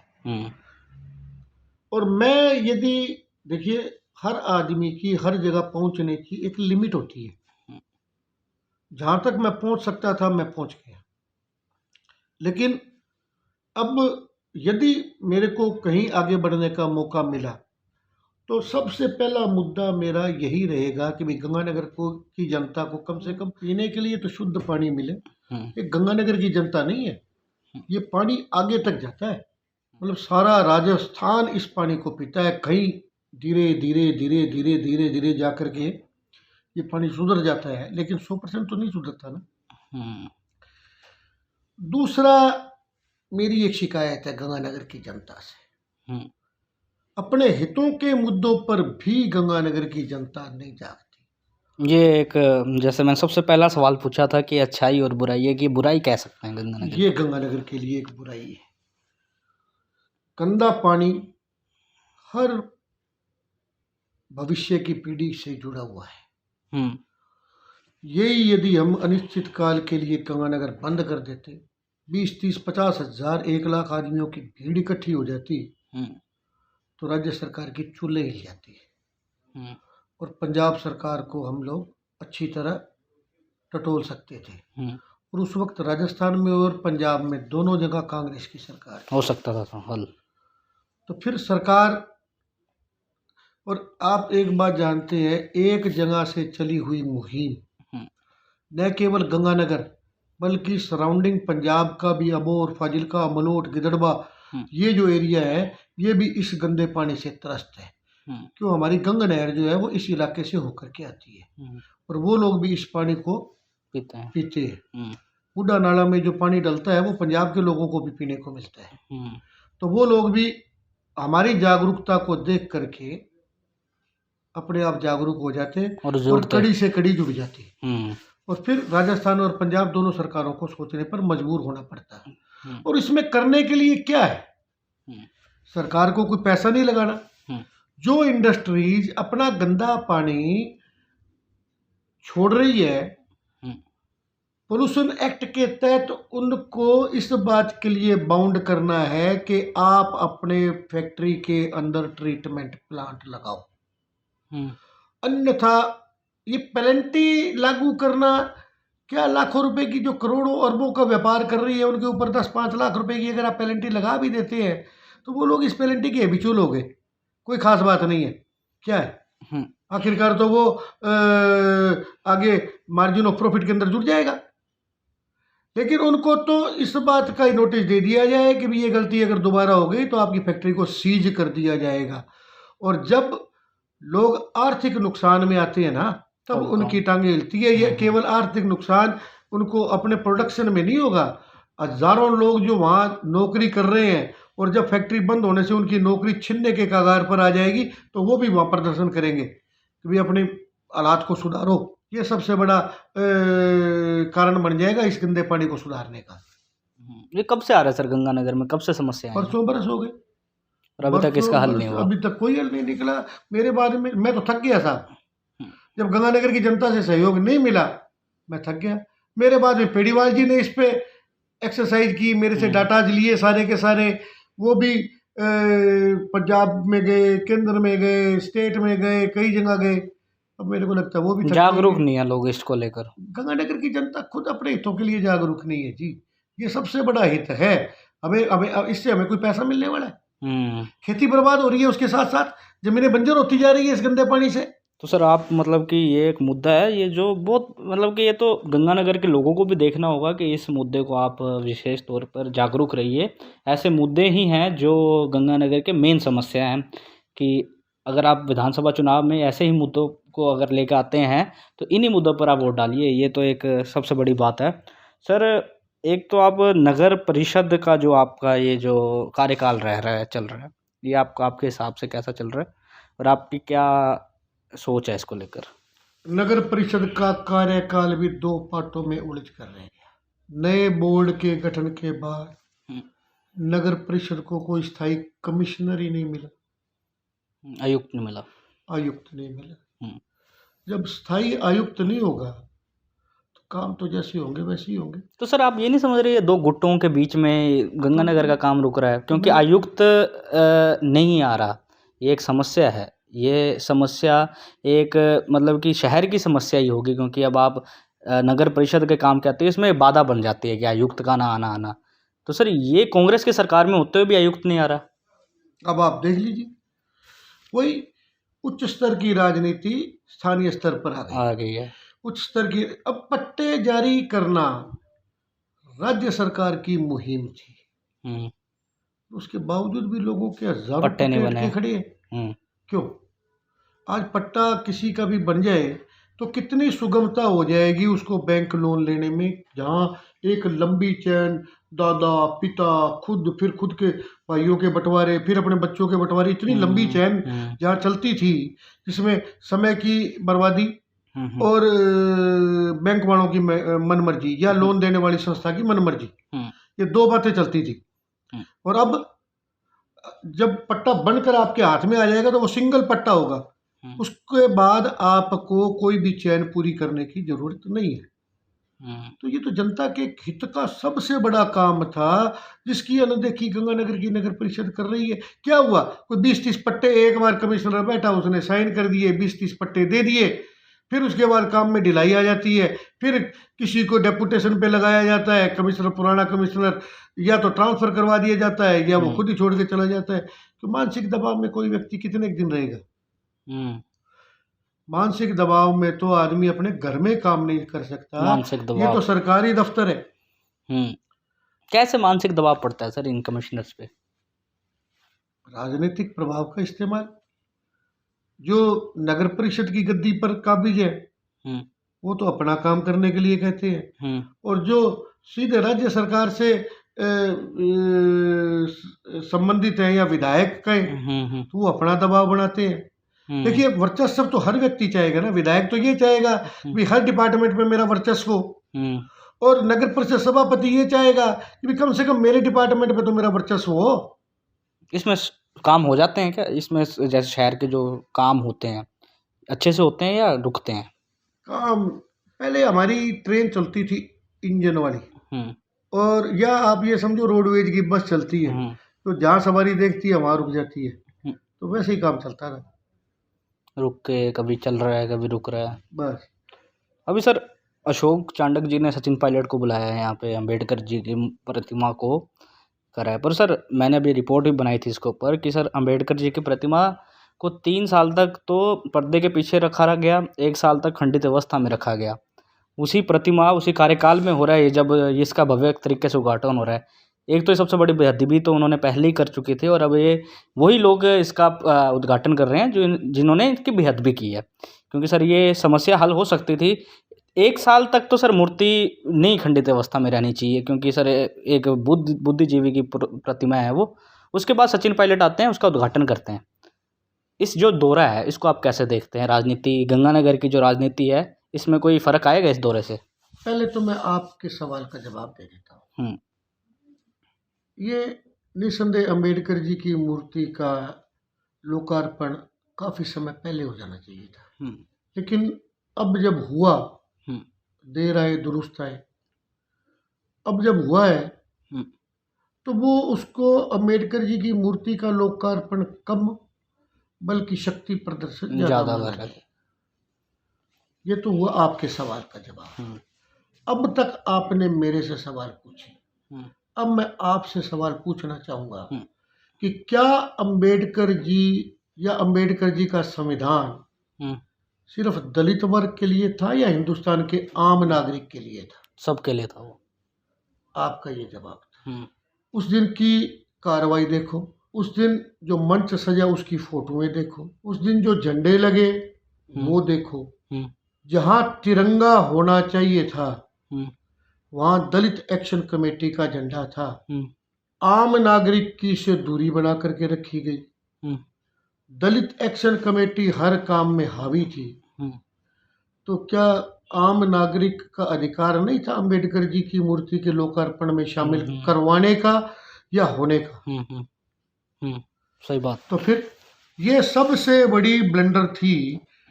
Speaker 2: और मैं यदि देखिए हर आदमी की हर जगह पहुंचने की एक लिमिट होती है। जहां तक मैं पहुंच सकता था मैं पहुंच गया, लेकिन अब यदि मेरे को कहीं आगे बढ़ने का मौका मिला तो सबसे पहला मुद्दा मेरा यही रहेगा कि भाई गंगानगर की जनता को कम से कम पीने के लिए तो शुद्ध पानी मिले। ये गंगानगर की जनता नहीं है, ये पानी आगे तक जाता है, मतलब सारा राजस्थान इस पानी को पीता है। कहीं धीरे धीरे धीरे धीरे धीरे धीरे जा कर के ये पानी सुधर जाता है, लेकिन 100% तो नहीं सुधरता ना। दूसरा, मेरी एक शिकायत है गंगानगर की जनता से।
Speaker 1: हम्म,
Speaker 2: अपने हितों के मुद्दों पर भी गंगानगर की जनता नहीं जागती।
Speaker 1: ये एक जैसे मैंने सबसे पहला सवाल पूछा था कि अच्छाई और बुराई है कि बुराई कह सकते हैं गंगानगर
Speaker 2: ये
Speaker 1: की।
Speaker 2: गंगानगर के लिए एक बुराई है। गंदा पानी हर भविष्य की पीढ़ी से जुड़ा हुआ है।
Speaker 1: हम्म,
Speaker 2: यही यदि हम अनिश्चित काल के लिए गंगानगर बंद कर देते, 20, 30, 50 हजार 1 लाख आदमियों की भीड़ इकट्ठी हो जाती,
Speaker 1: हम्म,
Speaker 2: तो राज्य सरकार की चूल्हे हिल जाती
Speaker 1: हम्म,
Speaker 2: और पंजाब सरकार को हम लोग अच्छी तरह टटोल सकते थे।
Speaker 1: हम्म,
Speaker 2: और उस वक्त राजस्थान में और पंजाब में दोनों जगह कांग्रेस की सरकार थी।
Speaker 1: हो सकता था हल।
Speaker 2: तो फिर सरकार, और आप एक बात जानते हैं, एक जगह से चली हुई मुहिम
Speaker 1: हम्म,
Speaker 2: न केवल गंगानगर बल्कि सराउंडिंग पंजाब का भी, अबोर, फाजिलका, मलोट, गिदड़बा,
Speaker 1: हम्म,
Speaker 2: ये जो एरिया है ये भी इस गंदे पानी से त्रस्त है।
Speaker 1: हम्म,
Speaker 2: क्यों? हमारी गंगा नहर जो है वो इस इलाके से होकर के आती है
Speaker 1: हम्म,
Speaker 2: और वो लोग भी इस पानी को
Speaker 1: पीते हैं।
Speaker 2: पीते हैं।
Speaker 1: हम्म,
Speaker 2: बूढ़ा नाला में जो पानी डलता है वो पंजाब के लोगों को भी पीने को मिलता है।
Speaker 1: हम्म,
Speaker 2: तो वो लोग भी हमारी जागरूकता को देख करके अपने आप जागरूक हो जाते
Speaker 1: और
Speaker 2: और
Speaker 1: जुड़ते।
Speaker 2: कड़ी से कड़ी जुड़ जाती।
Speaker 1: हम्म,
Speaker 2: और फिर राजस्थान और पंजाब दोनों सरकारों को सोचने पर मजबूर होना पड़ता है।
Speaker 1: हम्म,
Speaker 2: और इसमें करने के लिए क्या है?
Speaker 1: हम्म,
Speaker 2: सरकार को कोई पैसा नहीं लगाना।
Speaker 1: हम्म,
Speaker 2: जो इंडस्ट्रीज अपना गंदा पानी छोड़ रही है,
Speaker 1: हम्म,
Speaker 2: पोल्यूशन एक्ट के तहत उनको इस बात के लिए बाउंड करना है कि आप अपने फैक्ट्री के अंदर ट्रीटमेंट प्लांट लगाओ।
Speaker 1: हम्म,
Speaker 2: अन्यथा ये पेनल्टी लागू करना, क्या लाखों रुपए की जो करोड़ों अरबों का व्यापार कर रही है उनके ऊपर 10-5 लाख रुपए की अगर आप पेनल्टी लगा भी देते हैं तो वो लोग इस पेनल्टी के हैबिचुअल हो गए। कोई खास बात नहीं है। क्या है?
Speaker 1: हम्म,
Speaker 2: आखिरकार तो वो आगे मार्जिन ऑफ प्रॉफिट के अंदर जुड़ जाएगा। लेकिन उनको तो इस बात का ही नोटिस दे दिया जाए कि भी ये गलती अगर दोबारा हो गई तो आपकी फैक्ट्री को सीज कर दिया जाएगा। और जब लोग आर्थिक नुकसान में आते हैं ना, तब
Speaker 1: तब
Speaker 2: उनकी
Speaker 1: काम।
Speaker 2: टांगें हिलती है। ये केवल आर्थिक नुकसान उनको अपने प्रोडक्शन में नहीं होगा, हजारों लोग जो वहाँ नौकरी कर रहे हैं और जब फैक्ट्री बंद होने से उनकी नौकरी छिनने के कगार पर आ जाएगी तो वो भी वहाँ प्रदर्शन करेंगे कि भी अपने हालात को सुधारो। ये सबसे बड़ा कारण बन जाएगा इस गंदे पानी को सुधारने का।
Speaker 1: ये कब से आ रहा है सर गंगानगर में, कब से समस्या है ये?
Speaker 2: परसों बरस हो गए।
Speaker 1: और अभी तक इसका हल नहीं हुआ।
Speaker 2: अभी तक कोई हल नहीं निकला। मेरे बारे में मैं तो थक गया साहब।
Speaker 1: हम्म,
Speaker 2: जब गंगानगर की जनता से सहयोग नहीं मिला मैं थक गया। मेरे बाद में पेड़ीवाल जी ने इस पे एक्सरसाइज की, मेरे से डाटाज लिए सारे के सारे। वो भी पंजाब में गए, केंद्र में गए, स्टेट में गए, कई जगह गए। अब मेरे को लगता है वो भी थक
Speaker 1: जागरूक
Speaker 2: गए।
Speaker 1: नहीं है लोग इसको लेकर।
Speaker 2: गंगानगर की जनता खुद अपने हितों के लिए जागरूक नहीं है जी। ये सबसे बड़ा हित है। हमें हमें अब इससे हमें कोई पैसा मिलने वाला है?
Speaker 1: हम्म,
Speaker 2: खेती बर्बाद हो रही है, उसके साथ साथ जमीनें बंजर होती जा रही है इस गंदे पानी से।
Speaker 1: तो सर आप मतलब कि ये एक मुद्दा है ये जो बहुत मतलब कि ये तो गंगानगर के लोगों को भी देखना होगा कि इस मुद्दे को आप विशेष तौर पर जागरूक रहिए। ऐसे मुद्दे ही हैं जो गंगानगर के मेन समस्या हैं कि अगर आप विधानसभा चुनाव में ऐसे ही मुद्दों को अगर लेकर आते हैं तो इन्हीं मुद्दों पर आप वोट डालिए। ये तो एक सबसे बड़ी बात है सर। एक तो आप नगर परिषद का जो आपका ये जो कार्यकाल रह रहा है चल रहा है, ये आपका आपके हिसाब से कैसा चल रहा है और आपकी क्या सोच है इसको लेकर?
Speaker 2: नगर परिषद का कार्यकाल भी दो पार्टों में उलझ कर रह गया। नए बोर्ड के गठन के बाद
Speaker 1: हम्म,
Speaker 2: नगर परिषद को कोई स्थायी कमिश्नर ही नहीं मिला,
Speaker 1: आयुक्त नहीं मिला।
Speaker 2: आयुक्त नहीं मिला।
Speaker 1: हम्म,
Speaker 2: जब स्थायी आयुक्त नहीं होगा तो काम तो जैसे होंगे वैसे ही होंगे।
Speaker 1: तो सर आप ये नहीं समझ रहे ये दो गुटों के बीच में गंगानगर का काम रुक रहा है क्योंकि
Speaker 2: मैं-
Speaker 1: आयुक्त नहीं आ रहा। ये एक समस्या है। ये समस्या एक मतलब कि शहर की समस्या ही होगी क्योंकि अब आप नगर परिषद के काम कहते हैं इसमें बाधा बन जाती है कि आयुक्त का ना आना आना। तो सर ये कांग्रेस की सरकार में होते हुए भी आयुक्त नहीं आ रहा।
Speaker 2: अब आप देख लीजिए, वही उच्च स्तर की राजनीति स्थानीय स्तर पर आ गई।
Speaker 1: आ गई है।
Speaker 2: उच्च स्तर की, अब पट्टे जारी करना राज्य सरकार की मुहिम थी,
Speaker 1: हम्म,
Speaker 2: उसके बावजूद भी लोगों के हजारों
Speaker 1: पट्टे नहीं
Speaker 2: पट्टे
Speaker 1: बने।
Speaker 2: अटके खड़े हैं।
Speaker 1: हम्म,
Speaker 2: क्यों? आज पट्टा किसी का भी बन जाए तो कितनी सुगमता हो जाएगी उसको बैंक लोन लेने में, जहाँ एक लंबी चैन दादा पिता खुद, फिर खुद के भाइयों के बंटवारे, फिर अपने बच्चों के बंटवारे, इतनी लंबी चैन जहाँ चलती थी, जिसमें समय की बर्बादी और बैंक वालों की मनमर्जी या लोन देने वाली संस्था की मनमर्जी, ये दो बातें चलती थी। और अब जब पट्टा बनकर आपके हाथ में आ जाएगा तो वो सिंगल पट्टा होगा, उसके बाद आपको कोई भी चैन पूरी करने की जरूरत नहीं है। तो ये तो जनता के हित का सबसे बड़ा काम था, जिसकी अनदेखी गंगानगर की नगर परिषद कर रही है। क्या हुआ, कोई 20-30 पट्टे, एक बार कमिश्नर बैठा उसने साइन कर दिए, 20-30 पट्टे दे दिए, फिर उसके बाद काम में ढिलाई आ जाती है, फिर किसी को डेपुटेशन पे लगाया जाता है, कमिश्नर पुराना कमिश्नर या तो ट्रांसफर करवा दिया जाता है या वो खुद ही छोड़ के चला जाता है। तो मानसिक दबाव में कोई व्यक्ति कितने दिन रहेगा? मानसिक दबाव में तो आदमी अपने घर में काम नहीं कर सकता,
Speaker 1: मानसिक दबाव,
Speaker 2: ये तो सरकारी दफ्तर है।
Speaker 1: कैसे मानसिक दबाव पड़ता है सर इन कमिश्नर्स पे?
Speaker 2: राजनीतिक प्रभाव का इस्तेमाल। जो नगर परिषद की गद्दी पर काबिज है वो तो अपना काम करने के लिए कहते हैं, और जो सीधे राज्य सरकार से संबंधित है या विधायक का तो वो अपना दबाव बनाते हैं। देखिए, वर्चस्व तो हर व्यक्ति चाहेगा ना। विधायक तो ये चाहेगा कि हर डिपार्टमेंट में मेरा वर्चस्व हो, और नगर परिषद सभापति ये चाहेगा कि कम से कम मेरे डिपार्टमेंट में तो मेरा वर्चस्व हो।
Speaker 1: इसमें काम हो जाते हैं क्या? इसमें जैसे शहर के जो काम होते हैं अच्छे से होते हैं या रुकते हैं
Speaker 2: काम? पहले हमारी ट्रेन चलती थी इंजन वाली, और या आप ये समझो रोडवेज की बस चलती है, तो जहाँ सवारी देखती है वहाँ रुक जाती है, तो वैसे ही काम चलता रहा,
Speaker 1: रुक के कभी चल रहा है कभी रुक रहा है
Speaker 2: बस।
Speaker 1: अभी सर अशोक चांडक जी ने सचिन पायलट को बुलाया है यहाँ पे, अंबेडकर जी की प्रतिमा को करा है। पर सर मैंने अभी रिपोर्ट भी बनाई थी इसके ऊपर कि सर अंबेडकर जी की प्रतिमा को 3 साल तक तो पर्दे के पीछे रखा गया, 1 साल तक खंडित अवस्था में रखा गया। उसी प्रतिमा उसी कार्यकाल में हो रहा है जब इसका भव्य तरीके से उद्घाटन हो रहा है। एक तो ये सबसे बड़ी बेअदबी तो उन्होंने पहले ही कर चुकी थी, और अब ये वही लोग इसका उद्घाटन कर रहे हैं जिन्होंने इसकी बेअदबी की है। क्योंकि सर ये समस्या हल हो सकती थी। 1 साल तक तो सर मूर्ति नहीं खंडित अवस्था में रहनी चाहिए, क्योंकि सर एक बुद्धिजीवी की प्रतिमा है वो। उसके बाद सचिन पायलट आते हैं, उसका उद्घाटन करते हैं। इस जो दौरा है इसको आप कैसे देखते हैं? राजनीति, गंगानगर की जो राजनीति है, इसमें कोई फर्क आएगा इस दौरे से?
Speaker 2: पहले तो मैं आपके सवाल का जवाब दे देता हूँ। ये निसंदेह अंबेडकर जी की मूर्ति का लोकार्पण काफी समय पहले हो जाना चाहिए था, लेकिन अब जब हुआ, देर आए दुरुस्त आए, अब जब हुआ है तो वो उसको अंबेडकर जी की मूर्ति का लोकार्पण कम बल्कि शक्ति प्रदर्शन ज्यादा होना। ये तो हुआ आपके सवाल का जवाब। अब तक आपने मेरे से सवाल पूछे, अब मैं आपसे सवाल पूछना चाहूंगा कि क्या अंबेडकर जी या अंबेडकर जी का संविधान सिर्फ दलित वर्ग के लिए था या हिंदुस्तान के आम नागरिक के लिए था?
Speaker 1: सबके लिए था वो। आपका
Speaker 2: ये जवाब था। उस दिन की कार्रवाई देखो, उस दिन जो मंच सजा उसकी फोटोएं देखो, उस दिन जो झंडे लगे वो देखो। जहां तिरंगा होना चाहिए था वहां दलित एक्शन कमेटी का झंडा था। आम नागरिक की से दूरी बना करके रखी गई। दलित एक्शन कमेटी हर काम में हावी थी। तो क्या आम नागरिक का अधिकार नहीं था अंबेडकर जी की मूर्ति के लोकार्पण में शामिल करवाने का या होने का?
Speaker 1: सही बात।
Speaker 2: तो फिर ये सबसे बड़ी ब्लंडर थी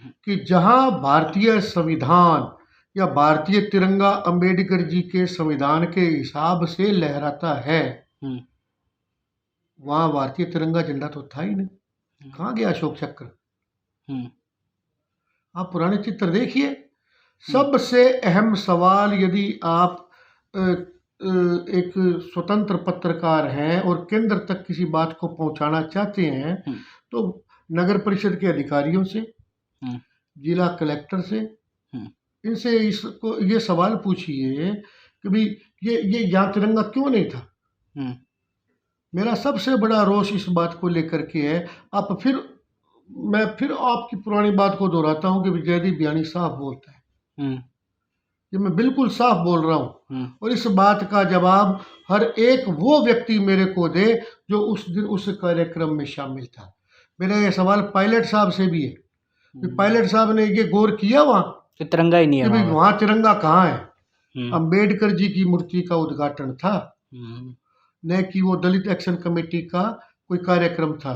Speaker 2: कि जहां भारतीय संविधान या भारतीय तिरंगा अंबेडकर जी के संविधान के हिसाब से लहराता है, वहां भारतीय तिरंगा झंडा तो था ही नहीं। कहाँ गया अशोक चक्र? आप पुराने चित्र देखिए। सबसे अहम सवाल, यदि आप एक स्वतंत्र पत्रकार हैं और केंद्र तक किसी बात को पहुंचाना चाहते हैं, तो नगर परिषद के अधिकारियों से, जिला कलेक्टर से, इनसे इसको ये सवाल पूछिए कि भाई ये यहाँ तिरंगा क्यों नहीं था। मेरा सबसे बड़ा रोष इस बात को लेकर के है। मैं फिर आपकी पुरानी बात को दोहराता हूँ कि जयदीप बियानी साहब बोलता है ये मैं बिल्कुल साफ बोल रहा हूँ।
Speaker 1: हम्म,
Speaker 2: और इस बात का जवाब हर एक वो व्यक्ति मेरे को दे जो उस दिन उस कार्यक्रम में शामिल था। मेरा ये सवाल पायलट साहब से भी है कि पायलट साहब ने ये गौर किया वहाँ
Speaker 1: कि तिरंगा ही नहीं है
Speaker 2: कि भाई
Speaker 1: वहाँ
Speaker 2: वहाँ तिरंगा कहाँ है।
Speaker 1: पे।
Speaker 2: अंबेडकर जी की मूर्ति का उद्घाटन था,
Speaker 1: हम्म,
Speaker 2: न कि वो दलित एक्शन कमेटी का कोई कार्यक्रम था,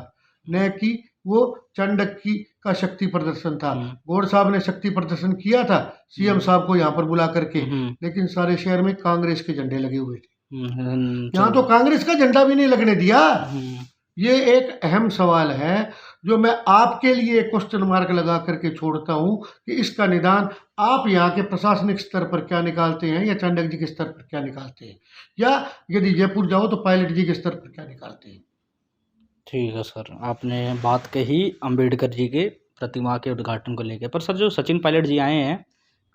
Speaker 2: न कि वो चाणक्य का शक्ति प्रदर्शन था।
Speaker 1: हम्म,
Speaker 2: गौड़ साहब ने शक्ति प्रदर्शन किया था सीएम साहब को यहाँ पर बुला करके,
Speaker 1: हम्म,
Speaker 2: लेकिन सारे शहर में कांग्रेस के झंडे लगे हुए थे। यहाँ तो
Speaker 1: चलो।
Speaker 2: कांग्रेस का झंडा भी नहीं लगने दिया।
Speaker 1: हम्म,
Speaker 2: ये एक अहम सवाल है जो मैं आपके लिए क्वेश्चन मार्क लगा करके छोड़ता हूँ कि इसका निदान आप यहाँ के प्रशासनिक स्तर पर क्या निकालते हैं, या चाणक्य जी के स्तर पर क्या निकालते हैं, या यदि जयपुर जाओ तो पायलट जी के स्तर पर क्या निकालते हैं।
Speaker 1: ठीक है सर, आपने बात कही अंबेडकर जी के प्रतिमा के उद्घाटन को लेकर, पर सर जो सचिन पायलट जी आए हैं,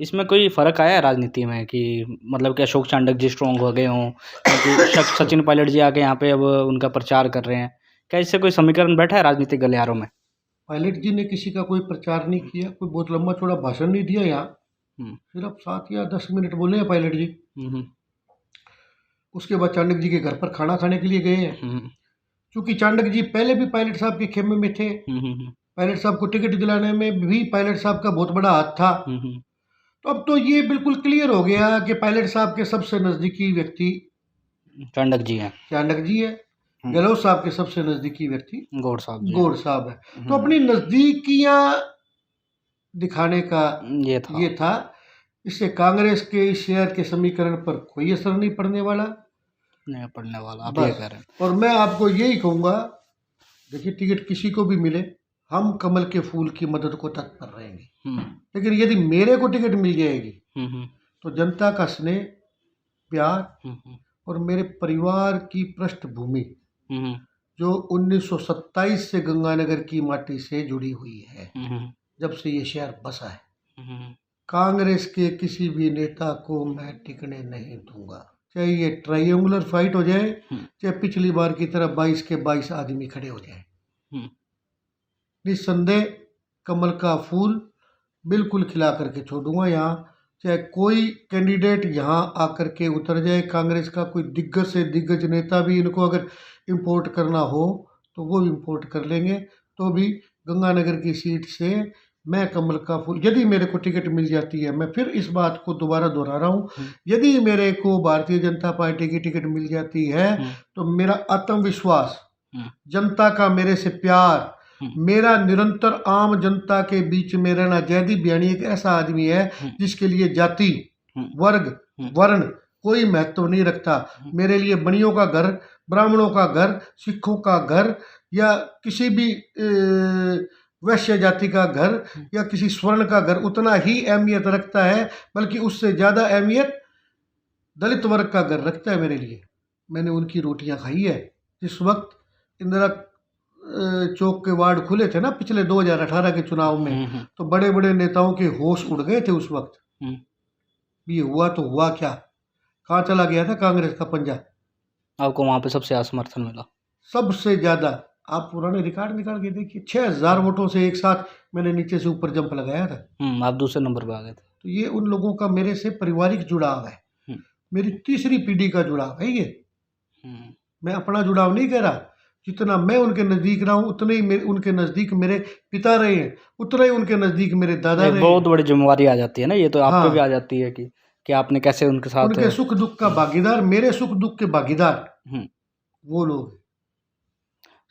Speaker 1: इसमें कोई फ़र्क आया है राजनीति में कि मतलब कि अशोक चाणक्य जी स्ट्रॉन्ग हो गए हों, क्योंकि सचिन पायलट जी आके यहाँ पे अब उनका प्रचार कर रहे हैं, क्या इससे कोई समीकरण बैठा है राजनीतिक गलियारों में?
Speaker 2: पायलट जी ने किसी का कोई प्रचार नहीं किया, कोई बहुत लंबा चौड़ा भाषण नहीं दिया यहाँ,
Speaker 1: हम्म,
Speaker 2: सिर्फ 7 या 10 मिनट बोले हैं पायलट जी।
Speaker 1: हम्म,
Speaker 2: उसके बाद चाणक्य जी के घर पर खाना खाने के लिए गए हैं,
Speaker 1: हम्म,
Speaker 2: क्योंकि चाणक्य जी पहले भी पायलट साहब के खेमे में थे।
Speaker 1: हम्म,
Speaker 2: पायलट साहब को टिकट दिलाने में भी पायलट साहब का बहुत बड़ा हाथ था।
Speaker 1: हम्म,
Speaker 2: तो अब तो ये बिल्कुल क्लियर हो गया कि पायलट साहब के सबसे नज़दीकी व्यक्ति
Speaker 1: चाणक्य जी हैं।
Speaker 2: चाणक्य जी है, गहलोत साहब के सबसे नज़दीकी व्यक्ति
Speaker 1: गौड़ साहब जी
Speaker 2: गौड़ साहब है। तो अपनी नज़दीकियाँ दिखाने का
Speaker 1: ये था।
Speaker 2: ये था। इससे कांग्रेस के इस शेयर के समीकरण पर कोई असर नहीं पड़ने वाला।
Speaker 1: नहीं पढ़ने वाला, आप ये
Speaker 2: बस,
Speaker 1: कह रहे हैं।
Speaker 2: और मैं आपको यही कहूँगा, देखिए टिकट किसी को भी मिले, हम कमल के फूल की मदद को तत्पर रहेंगे।
Speaker 1: हम्म,
Speaker 2: लेकिन यदि मेरे को टिकट मिल जाएगी
Speaker 1: हम्म,
Speaker 2: तो जनता का स्नेह, प्यार
Speaker 1: हम्म,
Speaker 2: और मेरे परिवार की पृष्ठभूमि
Speaker 1: हम्म,
Speaker 2: जो 1927 से गंगानगर की माटी से जुड़ी हुई है,
Speaker 1: हम्म,
Speaker 2: जब से ये शहर बसा है,
Speaker 1: हम्म,
Speaker 2: कांग्रेस के किसी भी नेता को मैं टिकने नहीं दूंगा। चाहे ये ट्रायंगुलर फाइट हो जाए, चाहे पिछली बार की तरह 22 के 22 आदमी खड़े हो जाए,
Speaker 1: हम्म,
Speaker 2: निस्संदेह कमल का फूल बिल्कुल खिला करके छोड़ूंगा यहाँ। चाहे कोई कैंडिडेट यहाँ आकर के उतर जाए, कांग्रेस का कोई दिग्गज से दिग्गज नेता भी इनको अगर इम्पोर्ट करना हो तो वो इम्पोर्ट कर लेंगे, तो भी गंगानगर की सीट से मैं कमल का फूल, यदि मेरे को टिकट मिल जाती है, मैं फिर इस बात को दोबारा दोहरा रहा हूँ, यदि मेरे को भारतीय जनता पार्टी की टिकट मिल जाती है तो मेरा आत्मविश्वास, जनता का मेरे से प्यार, मेरा निरंतर आम जनता के बीच में रहना। जयदीप बयानी एक ऐसा आदमी है जिसके लिए जाति, वर्ग, वर्ण कोई महत्व नहीं रखता। मेरे लिए बनियों का घर, ब्राह्मणों का घर, सिखों का घर, या किसी भी वैश्य जाति का घर, या किसी स्वर्ण का घर उतना ही अहमियत रखता है, बल्कि उससे ज़्यादा अहमियत दलित वर्ग का घर रखता है मेरे लिए। मैंने उनकी रोटियां खाई है। जिस वक्त इंदिरा चौक के वार्ड खुले थे ना पिछले 2018 के चुनाव में, तो बड़े बड़े नेताओं के होश उड़ गए थे उस वक्त। ये हुआ तो हुआ क्या, कहाँ चला गया था कांग्रेस का पंजा।
Speaker 1: आपको वहाँ पे सबसे ज़्यादा समर्थन मिला?
Speaker 2: सबसे ज़्यादा, आप पुराने रिकॉर्ड निकाल के देखिए, 6000 वोटों से एक साथ मैंने नीचे से ऊपर जंप लगाया था।
Speaker 1: आप दूसरे नंबर पे आ गए थे।
Speaker 2: तो ये उन लोगों का मेरे से पारिवारिक जुड़ाव है, मेरी तीसरी पीढ़ी का जुड़ाव है ये। मैं अपना जुड़ाव नहीं कह रहा, जितना मैं उनके नज़दीक रहा हूँ उतने ही उनके नज़दीक मेरे पिता रहे हैं, उतना ही उनके नज़दीक मेरे दादा रहे।
Speaker 1: बहुत बड़ी जिम्मेवारी आ जाती है ना ये तो, आप पे
Speaker 2: हाँ,
Speaker 1: भी आ जाती है कि आपने कैसे उनके साथ,
Speaker 2: उनके सुख दुख का भागीदार, मेरे सुख दुख के भागीदार वो लोग।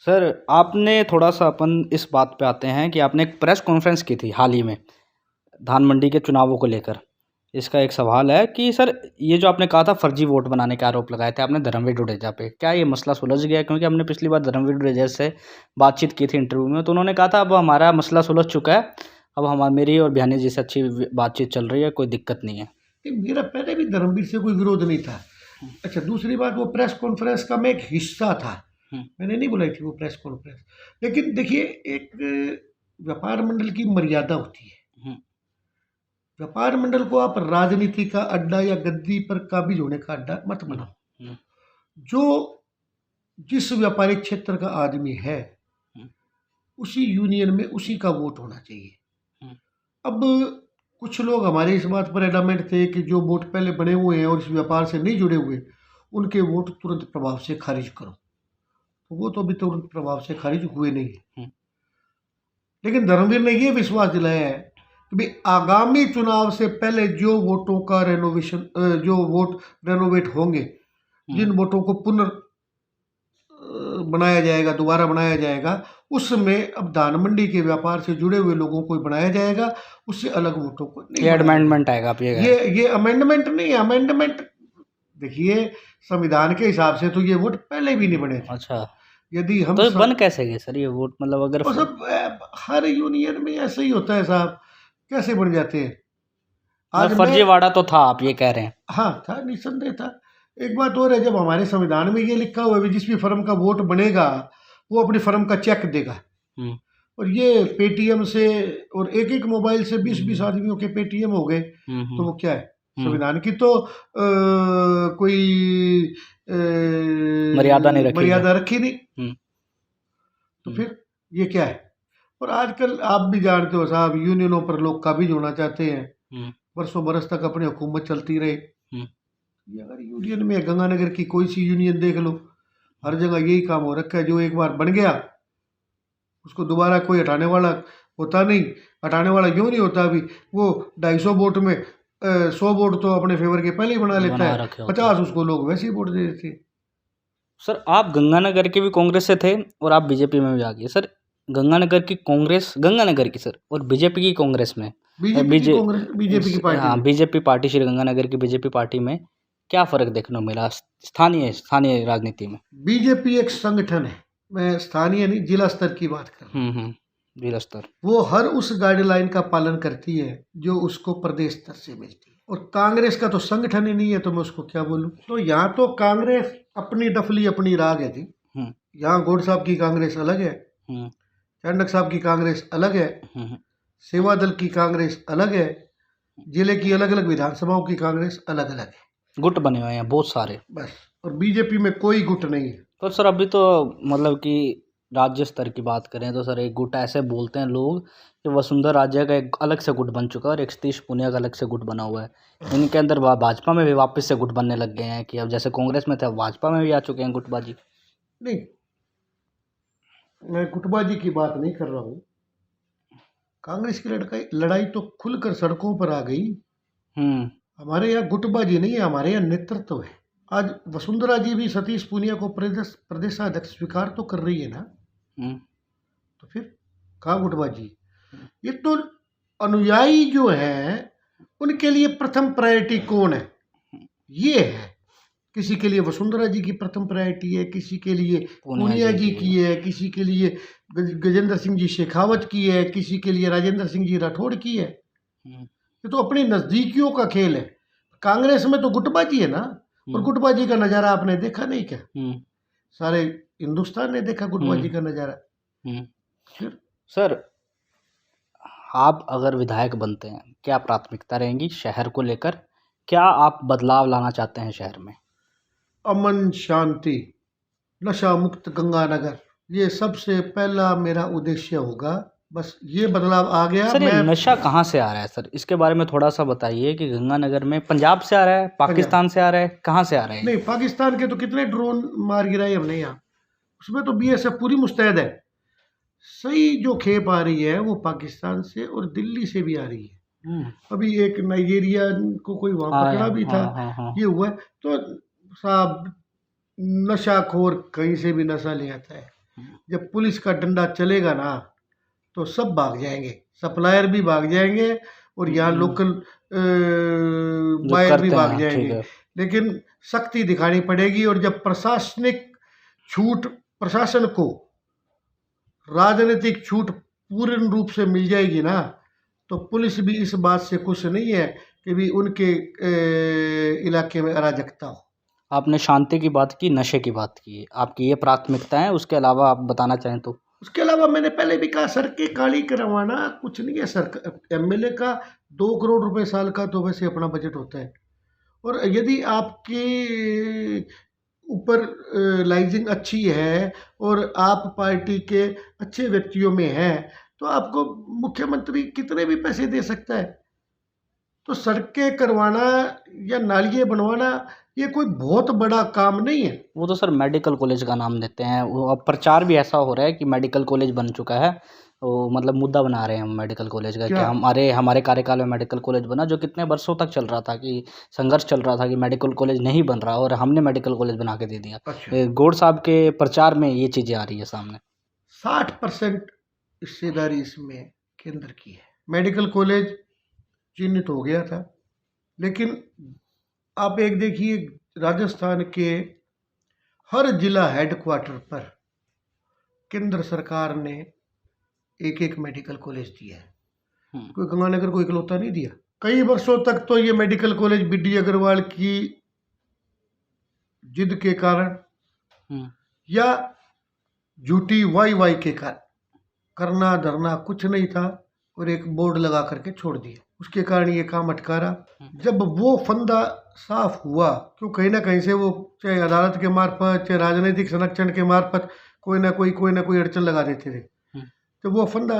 Speaker 1: सर आपने थोड़ा सा, अपन इस बात पे आते हैं कि आपने एक प्रेस कॉन्फ्रेंस की थी हाल ही में धान मंडी के चुनावों को लेकर। इसका एक सवाल है कि सर ये जो आपने कहा था फर्जी वोट बनाने के आरोप लगाए थे आपने धर्मवीर जुडेजा पे, क्या ये मसला सुलझ गया? क्योंकि हमने पिछली बार धर्मवीर जुडेजा से बातचीत की थी इंटरव्यू में, तो उन्होंने कहा था अब हमारा मसला सुलझ चुका है, अब हमारी मेरी और बयानी जी से अच्छी बातचीत चल रही है, कोई दिक्कत नहीं है।
Speaker 2: मेरा पहले भी धर्मवीर से कोई विरोध नहीं था। अच्छा, दूसरी बात, वो प्रेस कॉन्फ्रेंस का मैं एक हिस्सा था, मैंने नहीं बुलाई थी वो प्रेस कॉन्फ्रेंस। लेकिन देखिए, एक व्यापार मंडल की मर्यादा होती है। व्यापार मंडल को आप राजनीति का अड्डा या गद्दी पर काबिज होने का अड्डा मत बनाओ। जो जिस व्यापारिक क्षेत्र का आदमी है उसी यूनियन में उसी का वोट होना चाहिए। अब कुछ लोग हमारे इस बात पर एडमेंट थे कि जो वोट पहले बने हुए हैं और इस व्यापार से नहीं जुड़े हुए, उनके वोट तुरंत प्रभाव से खारिज करो। तो वो तो अभी तुरंत प्रभाव से खारिज हुए नहीं है। लेकिन धर्मवीर ने ये विश्वास दिलाया है कि भाई आगामी चुनाव से पहले जो वोटों का रेनोवेशन, जो वोट रेनोवेट होंगे, जिन वोटों को बनाया जाएगा, दोबारा बनाया जाएगा, उसमें अब धान मंडी के व्यापार से जुड़े हुए लोगों को बनाया जाएगा, उससे अलग वोटों को नहीं।
Speaker 1: ये अमेंडमेंट आएगा आप
Speaker 2: ये अमेंडमेंट नहीं है। अमेंडमेंट देखिए, संविधान के हिसाब से तो ये वोट पहले भी नहीं बने थे।
Speaker 1: अच्छा,
Speaker 2: यदि हम
Speaker 1: तो बन कैसे गए सर ये वोट? मतलब अगर
Speaker 2: सब हर यूनियन में ऐसे ही होता है साहब, कैसे बन जाते हैं?
Speaker 1: आज फर्जीवाड़ा तो था, आप ये कह रहे हैं?
Speaker 2: हाँ था, निस्संदेह था। एक बात और है, जब हमारे संविधान में ये लिखा हुआ है जिस भी फर्म का वोट बनेगा वो अपनी फर्म का चेक देगा, और ये पेटीएम से और एक एक मोबाइल से 20-20 आदमियों के पेटीएम हो गए, तो वो क्या है? संविधान की तो कोई मर्यादा रखी नहीं। तो फिर ये क्या है? और आजकल आप भी जानते हो साहब, यूनियनों पर लोग काबिज होना चाहते हैं, बरसों बरस तक अपनी हुकूमत चलती रहे। अगर यूनियन में गंगानगर की कोई सी यूनियन देख लो, हर जगह यही काम हो रखा है। जो एक बार बन गया उसको दोबारा कोई हटाने वाला होता नहीं। हटाने वाला क्यों नहीं होता? अभी वो 250 वोट में 100 वोट तो अपने फेवर के पहले ही बना लेता है, 50 उसको लोग वैसे ही वोट दे देते हैं।
Speaker 1: सर आप गंगानगर के भी कांग्रेस से थे और आप बीजेपी में भी आ गए सर। गंगानगर की कांग्रेस, गंगानगर की सर, और बीजेपी की कांग्रेस में,
Speaker 2: बीजेपी की पार्टी,
Speaker 1: हाँ बीजेपी पार्टी, श्री गंगानगर की बीजेपी पार्टी में क्या फर्क देखने को मिला स्थानीय राजनीति में?
Speaker 2: बीजेपी एक संगठन है, मैं स्थानीय नहीं जिला स्तर की बात कर रहा हूँ।
Speaker 1: जिला स्तर
Speaker 2: वो हर उस गाइडलाइन का पालन करती है जो उसको प्रदेश स्तर से मिलती है, और कांग्रेस का तो संगठन ही नहीं है, तो मैं उसको क्या बोलूं? तो यहाँ तो कांग्रेस अपनी डफली अपनी राग है जी। यहाँ गौड़ साहब की कांग्रेस अलग है, चांडक साहब की कांग्रेस अलग है, सेवा दल की कांग्रेस अलग है, जिले की अलग अलग विधानसभाओं की कांग्रेस अलग अलग है।
Speaker 1: गुट बने हुए हैं बहुत सारे
Speaker 2: बस, और बीजेपी में कोई गुट नहीं है।
Speaker 1: तो सर अभी तो मतलब कि राज्य स्तर की बात करें तो सर एक गुट ऐसे बोलते हैं लोग कि वसुंधरा राज्य का एक अलग से गुट बन चुका है और एक सतीश पूनिया का अलग से गुट बना हुआ है। इनके अंदर भाजपा में भी वापस से गुट बनने लग गए हैं कि अब जैसे कांग्रेस में थे अब भाजपा में भी आ चुके हैं गुटबाजी।
Speaker 2: नहीं, मैं गुटबाजी की बात नहीं कर रहा हूँ। कांग्रेस की लड़ाई तो खुलकर सड़कों पर आ गई। हमारे यहाँ गुटबाजी नहीं है, हमारे यहाँ नेतृत्व है। आज वसुंधरा जी भी सतीश पूनिया को प्रदेशाध्यक्ष स्वीकार तो कर रही है ना, तो फिर कहाँ गुटबाजी? ये तो अनुयायी जो हैं उनके लिए प्रथम प्रायोरिटी कौन है? ये है। किसी के लिए वसुंधरा जी की प्रथम प्रायोरिटी है, किसी के लिए पूनिया जी की है, किसी के लिए गजेंद्र सिंह जी शेखावत की है, किसी के लिए राजेंद्र सिंह जी राठौड़ की है। ये तो अपनी नजदीकियों का खेल है। कांग्रेस में तो गुटबाजी है ना, और गुटबाजी का नज़ारा आपने देखा नहीं क्या? सारे हिंदुस्तान ने देखा गुटबाजी का नज़ारा।
Speaker 1: सर आप अगर विधायक बनते हैं, क्या प्राथमिकता रहेंगी शहर को लेकर? क्या आप बदलाव लाना चाहते हैं शहर में?
Speaker 2: अमन शांति, नशा मुक्त गंगानगर, ये सबसे पहला मेरा उद्देश्य होगा। बस ये बदलाव आ गया।
Speaker 1: सर ये नशा कहाँ से आ रहा है सर? इसके बारे में थोड़ा सा बताइए कि गंगानगर में पंजाब से आ रहा है, पाकिस्तान से आ रहा है, कहाँ से आ रहा है?
Speaker 2: नहीं, पाकिस्तान के तो कितने ड्रोन मार गिराए हमने यहाँ, उसमें तो बीएसएफ पूरी मुस्तैद है। सही जो खेप आ रही है वो पाकिस्तान से और दिल्ली से भी आ रही है। अभी एक नाइजीरिया को कोई वहाँ पकड़ा भी था। ये हुआ तो साहब, नशाखोर कहीं से भी नशा ले आता है। जब पुलिस का डंडा चलेगा ना तो सब भाग जाएंगे, सप्लायर भी भाग जाएंगे और यहाँ लोकल बायर भी भाग जाएंगे। लेकिन सख्ती दिखानी पड़ेगी, और जब प्रशासनिक छूट, प्रशासन को राजनीतिक छूट पूर्ण रूप से मिल जाएगी ना, तो पुलिस भी इस बात से खुश नहीं है कि भी उनके इलाके में अराजकता हो।
Speaker 1: आपने शांति की बात की, नशे की बात की, आपकी ये प्राथमिकता है। उसके अलावा आप बताना चाहें तो?
Speaker 2: उसके अलावा मैंने पहले भी कहा, सड़कें काली करवाना कुछ नहीं है। सर एमएलए का 2 करोड़ रुपए साल का तो वैसे अपना बजट होता है, और यदि आपके ऊपर लाइजिंग अच्छी है और आप पार्टी के अच्छे व्यक्तियों में हैं, तो आपको मुख्यमंत्री कितने भी पैसे दे सकता है। तो सड़कें करवाना या नालियाँ बनवाना ये कोई बहुत बड़ा काम नहीं है।
Speaker 1: वो तो सर मेडिकल कॉलेज का नाम देते हैं, वो अब प्रचार भी ऐसा हो रहा है कि मेडिकल कॉलेज बन चुका है, वो मतलब मुद्दा बना रहे हैं हम मेडिकल कॉलेज का कि
Speaker 2: क्या?
Speaker 1: हमारे हमारे कार्यकाल में मेडिकल कॉलेज बना, जो कितने वर्षों तक चल रहा था कि संघर्ष चल रहा था कि मेडिकल कॉलेज नहीं बन रहा, और हमने मेडिकल कॉलेज बना के दे दिया।
Speaker 2: अच्छा,
Speaker 1: गौड़ साहब के प्रचार में ये चीज़ें आ रही है सामने।
Speaker 2: 60% हिस्सेदारी इसमें केंद्र की है। मेडिकल कॉलेज चिन्हित हो गया था, लेकिन आप एक देखिए, राजस्थान के हर जिला हेडक्वार्टर पर केंद्र सरकार ने एक एक मेडिकल कॉलेज दिया है। कोई गंगानगर को इकलौता नहीं दिया। कई वर्षों तक तो ये मेडिकल कॉलेज बीडी अग्रवाल की जिद के कारण या झूठी वाई के कारण करना धरना कुछ नहीं था, और एक बोर्ड लगा करके छोड़ दिया। उसके कारण ये काम अटका रहा। जब वो फंदा साफ हुआ, क्यों कहीं ना कहीं से वो चाहे अदालत के मार्फत चाहे राजनीतिक संरक्षण के मार्फत कोई ना कोई अड़चन लगा देते थे। जब वो फंदा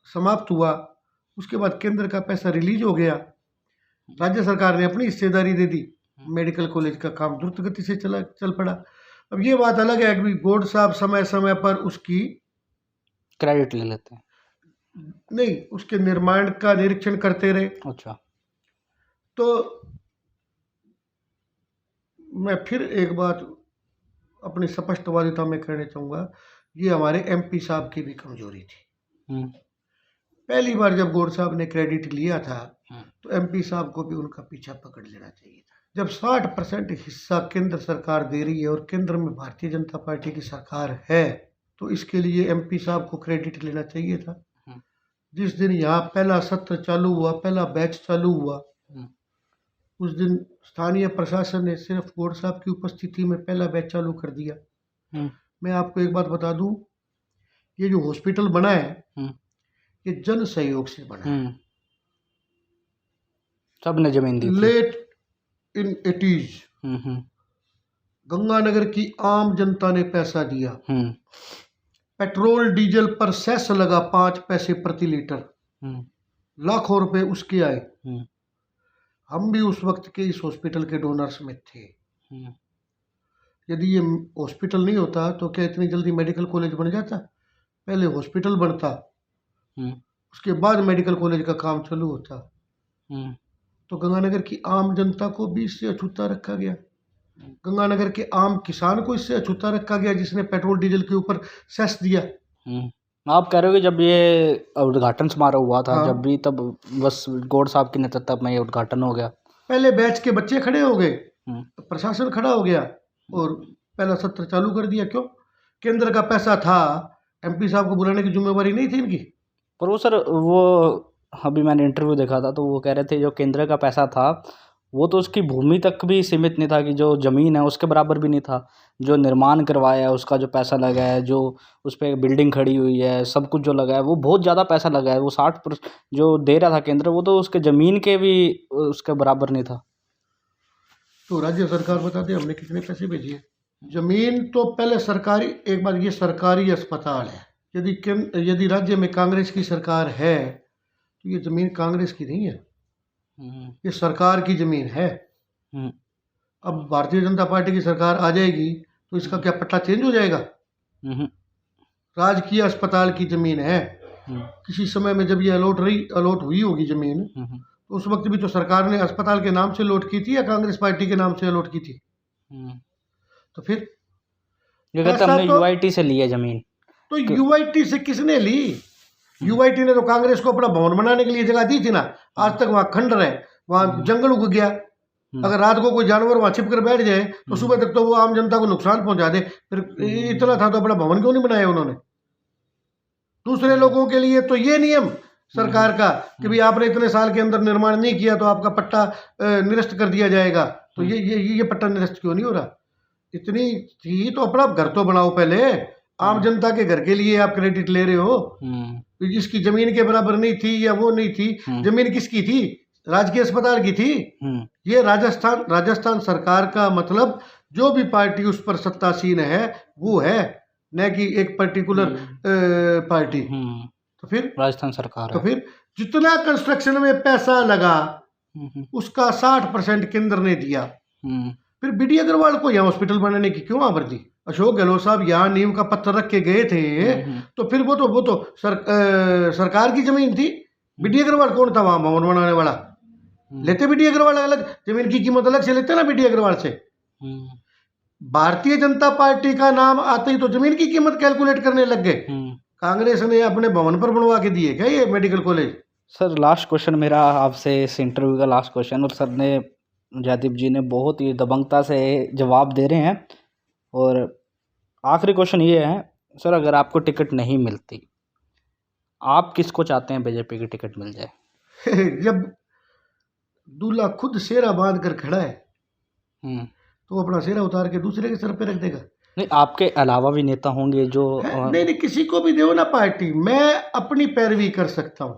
Speaker 2: समाप्त हुआ, उसके बाद केंद्र का पैसा रिलीज हो गया, राज्य सरकार ने अपनी हिस्सेदारी दे दी, मेडिकल कॉलेज का काम द्रुत गति से चल पड़ा। अब ये बात अलग है कि गौड़ साहब समय समय पर उसकी
Speaker 1: क्रेडिट ले लेते हैं,
Speaker 2: नहीं, उसके निर्माण का निरीक्षण करते रहे।
Speaker 1: अच्छा,
Speaker 2: तो मैं फिर एक बात अपनी स्पष्टवादिता में कहना चाहूँगा, ये हमारे एमपी साहब की भी कमजोरी थी। पहली बार जब गौड़ साहब ने क्रेडिट लिया था तो एमपी साहब को भी उनका पीछा पकड़ लेना चाहिए था। जब 60% हिस्सा केंद्र सरकार दे रही है और केंद्र में भारतीय जनता पार्टी की सरकार है, तो इसके लिए एमपी साहब को क्रेडिट लेना चाहिए था। जिस दिन यहाँ पहला सत्र चालू हुआ, पहला बैच चालू हुआ, उस दिन स्थानीय प्रशासन ने सिर्फ गौड़ साहब की उपस्थिति में पहला बैच चालू कर दिया। मैं आपको एक बात बता दूं, ये जो हॉस्पिटल बना है ये जन सहयोग से बना है।
Speaker 1: सबने जमीन दी थी।
Speaker 2: लेट इन 80s गंगानगर की आम जनता ने पैसा दिया। पेट्रोल डीजल पर सेस लगा 5 पैसे प्रति लीटर, लाखों रुपए उसके आए। हम भी उस वक्त के इस हॉस्पिटल के डोनर्स में थे। यदि ये हॉस्पिटल नहीं होता तो क्या इतनी जल्दी मेडिकल कॉलेज बन जाता? पहले हॉस्पिटल बनता, उसके बाद मेडिकल कॉलेज का काम चालू होता। तो गंगानगर की आम जनता को भी इससे अछूता रखा गया। गंगानगर के आम किसान को इससे अछूता रखा गया जिसने पेट्रोल डीजल के ऊपर सेस दिया।
Speaker 1: आप कह रहे हो कि जब ये उद्घाटन समारोह हुआ था, जब भी, तब बस गौड़ साहब के नेतृत्व में ये उद्घाटन हो गया।
Speaker 2: पहले बैच के बच्चे खड़े हो गए, प्रशासन खड़ा हो गया और पहला सत्र चालू कर दिया। क्यों? केंद्र का पैसा था, एमपी साहब को बुलाने की जिम्मेवारी नहीं थी इनकी।
Speaker 1: पर वो सर, वो अभी मैंने इंटरव्यू देखा था तो वो कह रहे थे जो केंद्र का पैसा था वो तो उसकी भूमि तक भी सीमित नहीं था, कि जो ज़मीन है उसके बराबर भी नहीं था। जो निर्माण करवाया है उसका जो पैसा लगा है, जो उस पर बिल्डिंग खड़ी हुई है, सब कुछ जो लगा है वो बहुत ज़्यादा पैसा लगा है। वो 60% जो दे रहा था केंद्र, वो तो उसके ज़मीन के भी उसके बराबर नहीं था।
Speaker 2: तो राज्य सरकार बता दे हमने कितने पैसे भेजे। जमीन तो पहले सरकारी, एक बार ये सरकारी अस्पताल है। यदि राज्य में कांग्रेस की सरकार है तो ये जमीन कांग्रेस की नहीं है, ये सरकार की जमीन है। अब भारतीय जनता पार्टी की सरकार आ जाएगी तो इसका क्या पट्टा चेंज हो जाएगा? राजकीय अस्पताल की जमीन है। किसी समय में जब ये अलॉट हुई होगी जमीन, तो उस वक्त भी तो सरकार ने अस्पताल के नाम से अलॉट की थी या कांग्रेस पार्टी के नाम से अलॉट की थी? तो फिर
Speaker 1: ये कहते हमने यूआईटी से ली है जमीन।
Speaker 2: तो यूआईटी से किसने ली? यूआईटी ने तो कांग्रेस को अपना भवन बनाने के लिए जगह दी थी ना। आज तक वहाँ खंडर है, वहाँ जंगल उग गया। अगर रात को कोई जानवर वहाँ छिप कर बैठ जाए तो सुबह तक तो वो आम जनता को नुकसान पहुंचा दे। फिर इतना था तो अपना भवन क्यों नहीं बनाया उन्होंने? दूसरे लोगों के लिए तो ये नियम सरकार का कि भाई आपने इतने साल के अंदर निर्माण नहीं किया तो आपका पट्टा निरस्त कर दिया जाएगा। तो ये पट्टा निरस्त क्यों नहीं हो रहा? इतनी थी तो अपना घर तो बनाओ पहले। आम जनता के घर के लिए आप क्रेडिट ले रहे हो। इसकी जमीन के बराबर नहीं थी या वो नहीं थी। जमीन किसकी थी? राजकीय अस्पताल की थी। ये राजस्थान सरकार का मतलब जो भी पार्टी उस पर सत्तासीन है वो है, न कि एक पर्टिकुलर पार्टी। तो फिर
Speaker 1: राजस्थान सरकार
Speaker 2: तो फिर जितना कंस्ट्रक्शन में पैसा लगा उसका 60% केंद्र ने दिया। फिर बीडी अग्रवाल को यहाँ हॉस्पिटल बनाने की क्यों आवर्ती? अशोक गहलोत साहब यहाँ नींव का पत्थर रख के गए थे, तो फिर वो तो सरकार की जमीन थी। बीडी अग्रवाल कौन था वहां भवन बनाने वाला? लेते बीडी अग्रवाल अलग, जमीन की कीमत अलग से लेते ना बीडी अग्रवाल से। भारतीय जनता पार्टी का नाम आते ही तो जमीन की कीमत कैलकुलेट करने लग गए। कांग्रेस ने अपने भवन पर बनवा के दिए क्या ये medical college?
Speaker 1: Sir last question मेरा आपसे, इस इंटरव्यू का लास्ट क्वेश्चन, और सर ने, जयदीप जी ने बहुत ही दबंगता से जवाब दे रहे हैं। और आखिरी क्वेश्चन ये है सर, अगर आपको टिकट नहीं मिलती, आप किसको चाहते हैं बीजेपी की टिकट मिल जाए?
Speaker 2: जब दूल्हा खुद सेरा बांध कर खड़ा है तो अपना सेरा उतार के दूसरे के सर पे रख देगा?
Speaker 1: नहीं, आपके अलावा भी नेता होंगे जो
Speaker 2: नहीं, किसी को भी दो ना पार्टी, मैं अपनी पैरवी कर सकता हूँ,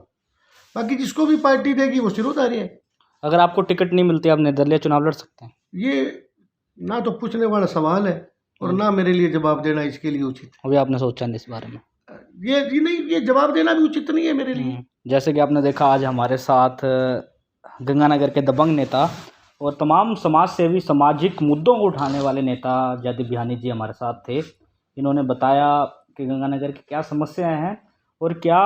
Speaker 2: बाकी जिसको भी पार्टी देगी वो सिर उतारी है।
Speaker 1: अगर आपको टिकट नहीं मिलती, आप निर्दलीय चुनाव लड़ सकते हैं?
Speaker 2: ये ना तो पूछने वाला सवाल है और ना मेरे लिए जवाब देना इसके लिए उचित है।
Speaker 1: अभी आपने सोचा नहीं इस बारे में?
Speaker 2: ये नहीं, ये जवाब देना भी उचित नहीं है मेरे लिए।
Speaker 1: जैसे कि आपने देखा, आज हमारे साथ गंगानगर के दबंग नेता और तमाम समाज सेवी, सामाजिक मुद्दों को उठाने वाले नेता जयदीप बिहानी जी हमारे साथ थे। इन्होंने बताया कि गंगानगर की क्या समस्याएं हैं और क्या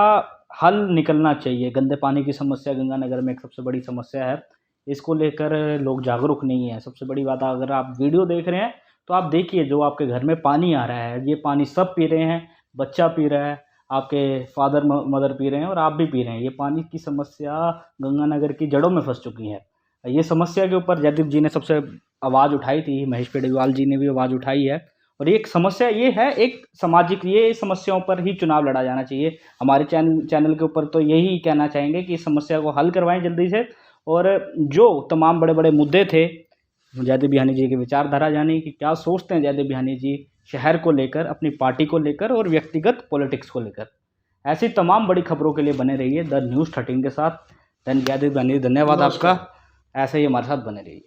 Speaker 1: हल निकलना चाहिए। गंदे पानी की समस्या गंगानगर में एक सबसे बड़ी समस्या है, इसको लेकर लोग जागरूक नहीं है। सबसे बड़ी बात, अगर आप वीडियो देख रहे हैं तो आप देखिए, जो आपके घर में पानी आ रहा है, ये पानी सब पी रहे हैं, बच्चा पी रहा है, आपके फादर मदर पी रहे हैं और आप भी पी रहे हैं। ये पानी की समस्या गंगानगर की जड़ों में फंस चुकी है। ये समस्या के ऊपर जयदीप जी ने सबसे आवाज़ उठाई थी, महेश पेडीवाल जी ने भी आवाज़ उठाई है। और एक समस्या ये है, एक सामाजिक, ये समस्याओं पर ही चुनाव लड़ा जाना चाहिए। हमारे चैनल के ऊपर तो यही कहना चाहेंगे कि इस समस्या को हल करवाएं जल्दी से। और जो तमाम बड़े बड़े मुद्दे थे, जयदीप बिहानी जी की विचारधारा जानी कि क्या सोचते हैं जयदीप बिहानी जी शहर को लेकर, अपनी पार्टी को लेकर और व्यक्तिगत पॉलिटिक्स को लेकर। ऐसी तमाम बड़ी खबरों के लिए बने रहिए द न्यूज़ 13 के साथ। जयदीप बिहानी, धन्यवाद आपका, ऐसे ही हमारे साथ बने रहिए।